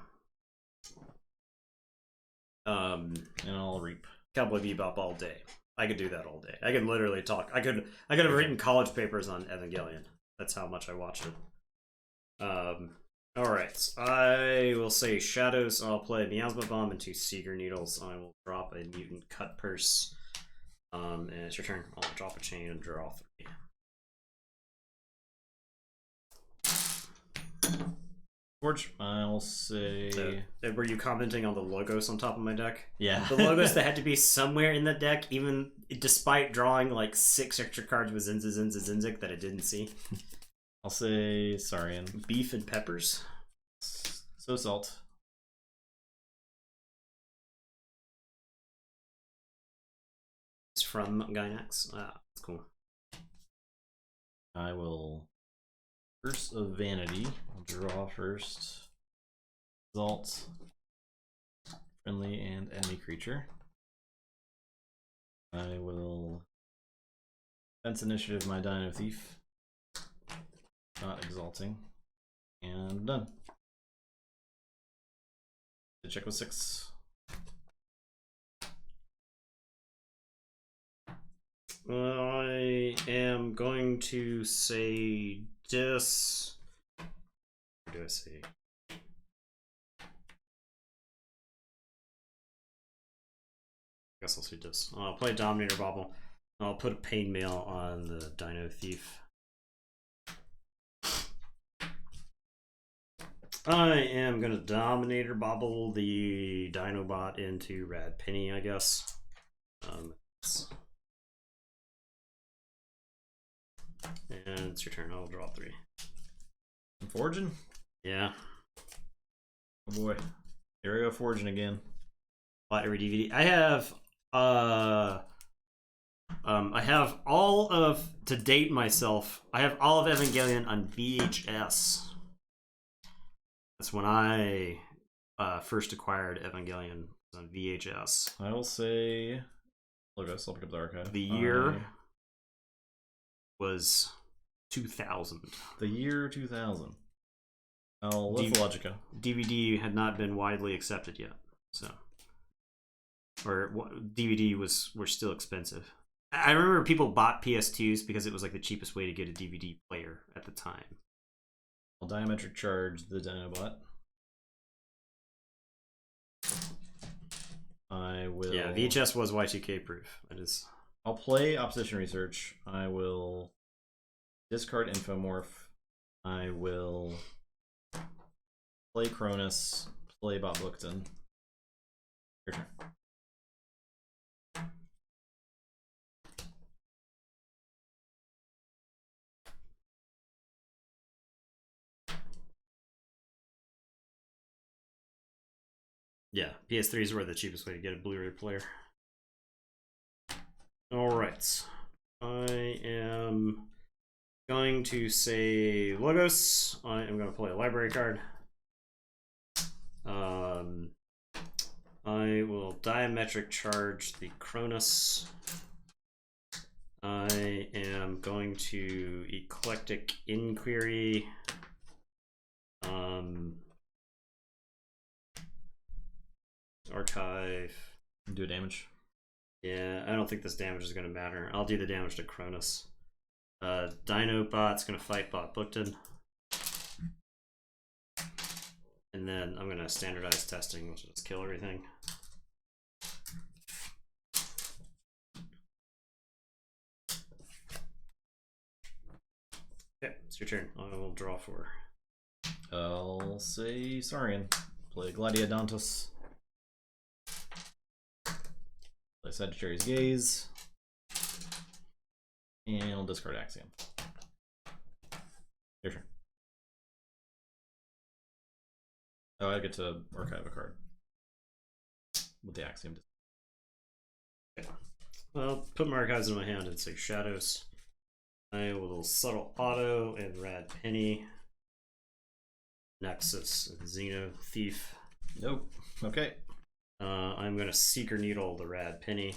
and I'll reap Cowboy Bebop all day. I could do that all day. I could literally talk. I could have written college papers on Evangelion. That's how much I watched it. All right. I will say Shadows. I'll play Miasma Bomb and 2 Seeger Needles. I will drop a Mutant Cut Purse. And it's your turn. I'll drop a chain and draw 3. Forge, I'll say. So, were you commenting on the logos on top of my deck? Yeah. The logos that had to be somewhere in the deck, even despite drawing like 6 extra cards with Zinzik that I didn't see. I'll say Sarian. Beef and peppers. So salt. from Gynax. That's cool. I will Curse of Vanity. I'll draw first. Exalt. Friendly and enemy creature. I will Defense Initiative my Dino Thief. Not exalting. And done. The check was 6. I am going to say this. What do I say? I guess I'll see this. I'll play Dominator Bobble. I'll put a Pain Mail on the Dino Thief. I am gonna Dominator Bobble the Dinobot into Rad Penny, I guess. And it's your turn. I'll draw 3. I'm forging? Yeah. Oh boy. Here we go, forging again. Bought every DVD. I have all of, to date myself, I have all of Evangelion on VHS. That's when I first acquired Evangelion on VHS. I will say Logos, I'll pick up the archive. The year was 2000. The year 2000. I'll let Logica. DVD had not been widely accepted yet, so, or DVD were still expensive. I remember people bought PS2s because it was like the cheapest way to get a DVD player at the time. I'll diametric charge the Dinobot. I will. Yeah, VHS was Y2K proof. It is. I'll play Opposition Research. I will discard Infomorph. I will play Cronus. Play Bob Bookton. Your turn. Yeah, PS3s were the cheapest way to get a Blu-ray player. Alright. I am going to say Logos. I am going to play a library card. I will diametric charge the Cronus. I am going to Eclectic Inquiry. Archive. Do damage. Yeah, I don't think this damage is going to matter. I'll do the damage to Cronus. Dinobot's going to fight Bob Bookton. And then I'm going to standardize testing, which will just kill everything. Okay, it's your turn. I will draw 4. I'll say Saurian. Play Gladiodontus. Play Sagittarius Gaze. And I'll discard Axiom. Your turn. Oh, I get to archive a card. With the Axiom. Okay. Well, put my archives in my hand and say Shadows. I will Subtle Auto and Rad Penny. Nexus and Xeno Thief. Nope. Okay. I'm going to Seeker Needle the Rad Penny.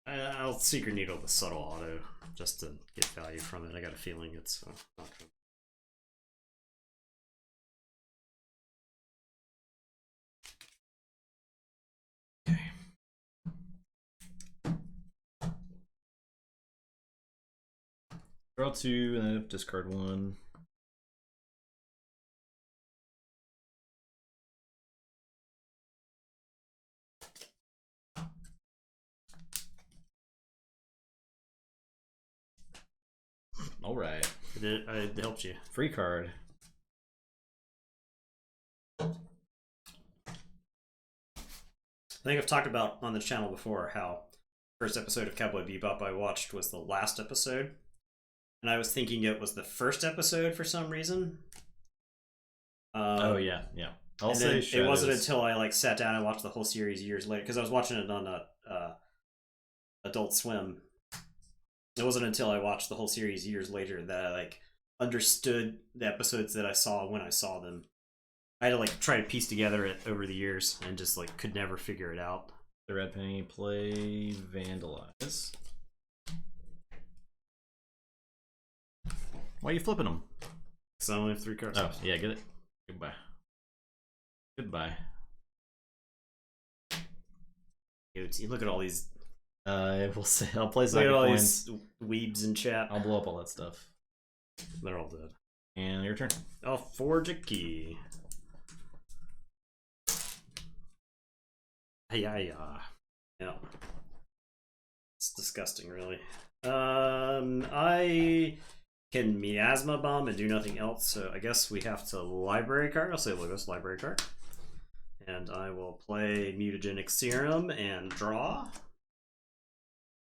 I'll Seeker Needle the Subtle Auto just to get value from it. I got a feeling it's not going to. Okay. Draw 2 and then discard 1. All right. It helped you. Free card. I think I've talked about on the channel before how first episode of Cowboy Bebop I watched was the last episode. And I was thinking it was the first episode for some reason. Oh yeah. I'll and say then Shadows. it wasn't until I like sat down and watched the whole series years later, because I was watching it on Adult Swim. It wasn't until I watched the whole series years later that I like understood the episodes that I saw when I saw them. I had to like try to piece together it over the years and just like could never figure it out. The red penny, play Vandalize. Why are you flipping them? So I only have 3 cards. Oh, yeah, get it. Goodbye. Goodbye. Dude, look at all these. We'll say I'll play Look at all coins. these weebs in chat. I'll blow up all that stuff. They're all dead. And your turn. I'll forge a key. Yeah. It's disgusting, really. I can miasma bomb and do nothing else, so I guess we have to library card. I'll say Logos library card. And I will play Mutagenic Serum and draw.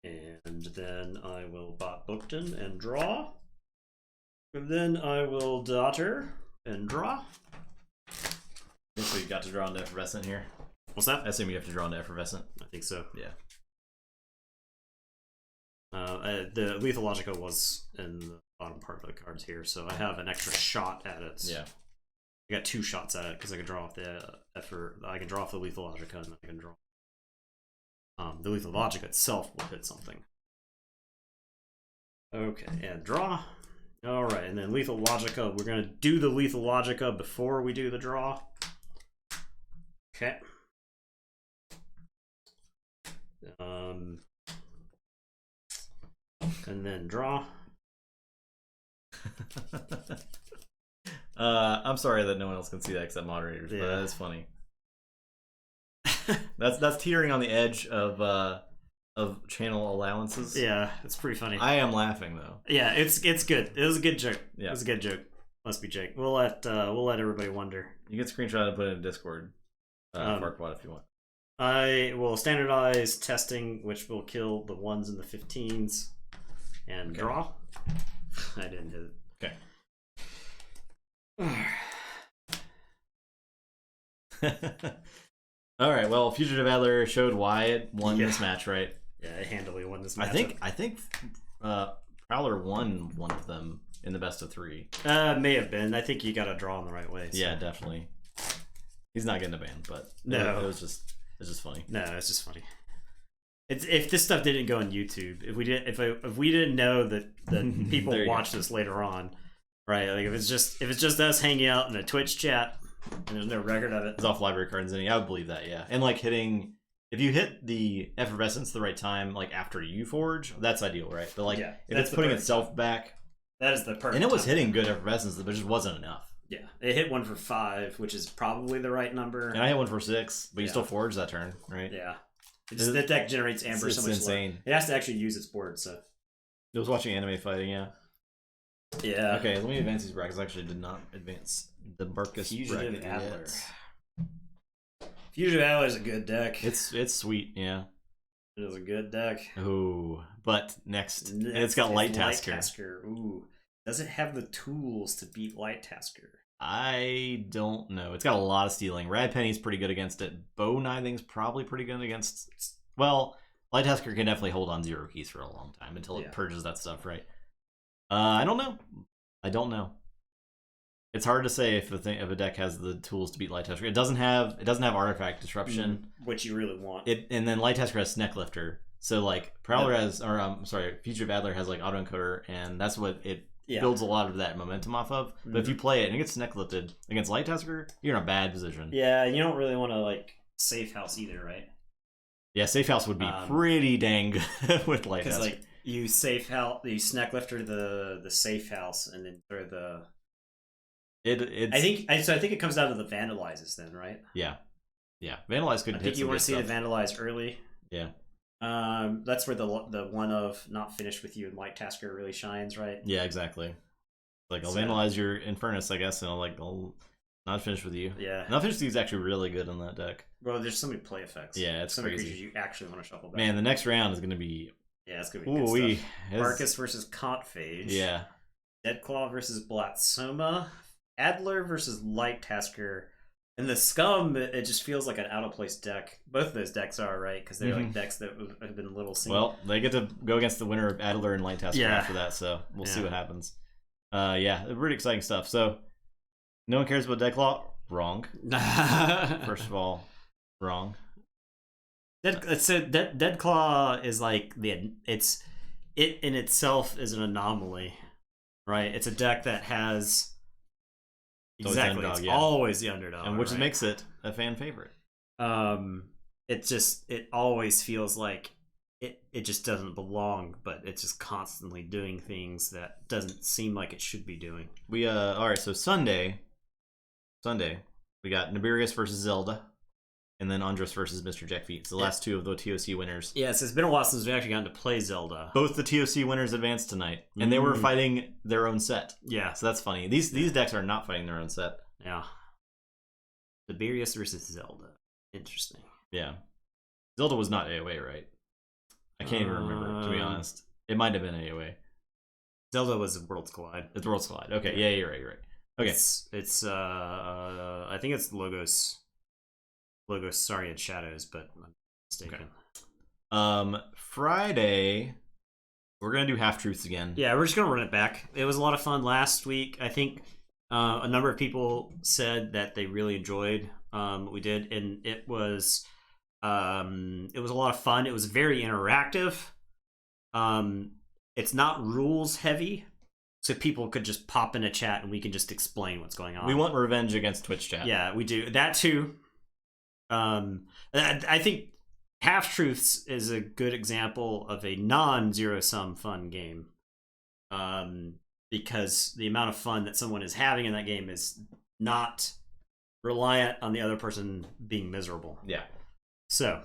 And then I will bot Bookton and draw. And then I will daughter and draw. So you got to draw into Effervescent here. What's that? I assume you have to draw into Effervescent. I think so. Yeah. The Lethal Logica was in the bottom part of the cards here, so I have an extra shot at it. Yeah. I got 2 shots at it because I can draw off the I can draw off the Lethal Logica, and I can draw. The Lethal Logica itself will hit something. Okay, and draw. All right, and then Lethal Logica. We're gonna do the Lethal Logica before we do the draw. Okay. And then draw. I'm sorry that no one else can see that except moderators, but that is funny. that's teetering on the edge of channel allowances. Yeah, it's pretty funny. I am laughing though. Yeah, it's good. It was a good joke. Yeah. It was a good joke. Must be Jake. We'll let everybody wonder. You can screenshot and put it in Discord. Farquaad if you want. I will standardize testing, which will kill the 1s and the 15s, and draw. I didn't hit it. Okay. All right. Well, Fugitive Adler showed why it won this match, right? Yeah, it handily won this match. I think Prowler won one of them in the best of 3. May have been. I think you got to draw in the right way. So. Yeah, definitely. He's not getting a ban, but no, it was just funny. No, it's just funny. If this stuff didn't go on YouTube, if we didn't know that people watch this later on, right? Like if it's just us hanging out in a Twitch chat and there's no record of it, it's off library cards. I would believe that, yeah. And like if you hit the Effervescence the right time, like after you forge, that's ideal, right? But like if it's putting itself back, that is the perfect. And it was hitting good Effervescence, but it just wasn't enough. Yeah, it hit 1 for 5, which is probably the right number. And I hit 1 for 6, but you still forge that turn, right? Yeah. That deck generates amber so much insane. It has to actually use its board, so. I was watching anime fighting, yeah. Yeah. Okay, let me advance these brackets. I actually did not advance the Barkus Fugitive bracket Adler. yet. Fugitive Adler is a good deck. It's sweet, yeah. It is a good deck. Ooh, but next it's got Light Tasker. Ooh. Does it have the tools to beat Light Tasker? I don't know. It's got a lot of stealing. Rad Penny's pretty good against it. Bow Nithing's probably pretty good against. Well, Light Tasker can definitely hold on 0 keys for a long time until it purges that stuff, right? I don't know. It's hard to say if a deck has the tools to beat Light Tasker. It doesn't have Artifact Disruption, which you really want. And then Light Tasker has Sneck Lifter. So like Prowler has, Fugitive Adler has like Autoencoder, and that's what it builds a lot of that momentum off of. But if you play it and it gets Sneck Lifted against Light Tasker, you're in a bad position. Yeah, you don't really want to like safe house either, right? Yeah, safe house would be pretty dang good with Light Tasker. Because like you safe house, you Sneck Lifter the safe house, and then throw the. I think it comes down to the Vandalizes then, right? Yeah. Vandalize could. I think you want to see the Vandalize early. Yeah. That's where the one of not finished with you and Light Tasker really shines, right? Yeah, exactly. Like I'll vandalize your Infernus, I guess, and I'll not finish with you. Yeah. Not finish with you is actually really good on that deck. Bro, there's so many play effects. Yeah, it's so crazy. many creatures you actually want to shuffle back. Man, the next round is gonna be. Yeah, it's gonna be good stuff. Barkus versus Contphage. Yeah. Deadclaw versus Blatsoma. Adler versus Light Tasker. And the Scum, it just feels like an out of place deck. Both of those decks are, right? Because they're like decks that have been a little seen. Well, they get to go against the winner of Adler and Light Tasker after that, so we'll see what happens. Yeah, pretty exciting stuff. So, no one cares about Deadclaw? Wrong. First of all, wrong. Deadclaw is like it in itself is an anomaly, right? It's a deck that has. Exactly, it's always the underdog, and which makes it a fan favorite. It always feels like it just doesn't belong, but it's just constantly doing things that doesn't seem like it should be doing. We all right. So Sunday, we got Nibirius versus Zelda, and then Andros versus Mr. Jack Feet. It's the last two of the TOC winners. Yes, it's been a while since we've actually gotten to play Zelda. Both the TOC winners advanced tonight, and they were fighting their own set. Yeah, so that's funny. These decks are not fighting their own set. Yeah. Nibirius versus Zelda. Interesting. Yeah. Zelda was not AoA, right? I can't even remember, to be honest. It might have been AoA. Zelda was Worlds Collide. It's Worlds Collide. Okay, yeah, you're right. Okay. It's I think it's Logos, Sorry, and Shadows, but I'm mistaken. Okay. Friday, we're gonna do Half Truths again. Yeah, we're just gonna run it back. It was a lot of fun last week. I think a number of people said that they really enjoyed what we did, and it was a lot of fun. It was very interactive. It's not rules heavy, so people could just pop in a chat and we can just explain what's going on. We want revenge against Twitch chat. Yeah, we do that too. I think Half Truths is a good example of a non-zero sum fun game. Because the amount of fun that someone is having in that game is not reliant on the other person being miserable. Yeah. So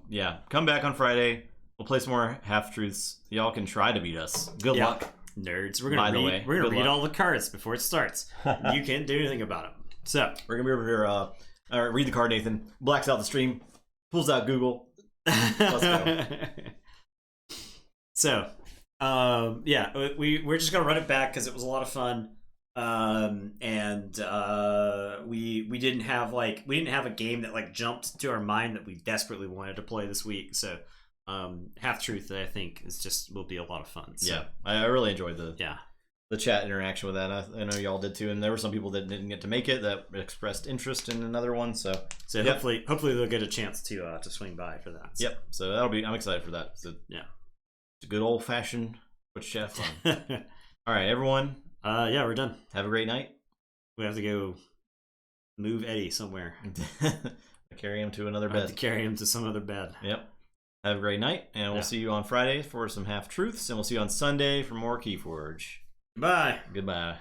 yeah, come back on Friday. We'll play some more Half Truths. Y'all can try to beat us. Good luck, nerds. We're gonna read all the cards before it starts. You can't do anything about it. So we're gonna be over here. Read the card, Nathan. Blacks out the stream. Pulls out Google. Let's go. So, we're just gonna run it back because it was a lot of fun. We didn't have a game that like jumped to our mind that we desperately wanted to play this week. So, Half Truth, I think, will be a lot of fun. So. Yeah, I really enjoyed the chat interaction with that. I know y'all did too, and there were some people that didn't get to make it that expressed interest in another one. So hopefully they'll get a chance to swing by for that. So. Yep. So I'm excited for that. So, yeah, it's a good old fashioned Twitch chat fun. All right, everyone. Yeah, we're done. Have a great night. We have to go move Eddie somewhere. Carry him to another bed. Have to carry him to some other bed. Yep. Have a great night, and we'll see you on Friday for some Half Truths, and we'll see you on Sunday for more Keyforge. Bye. Goodbye.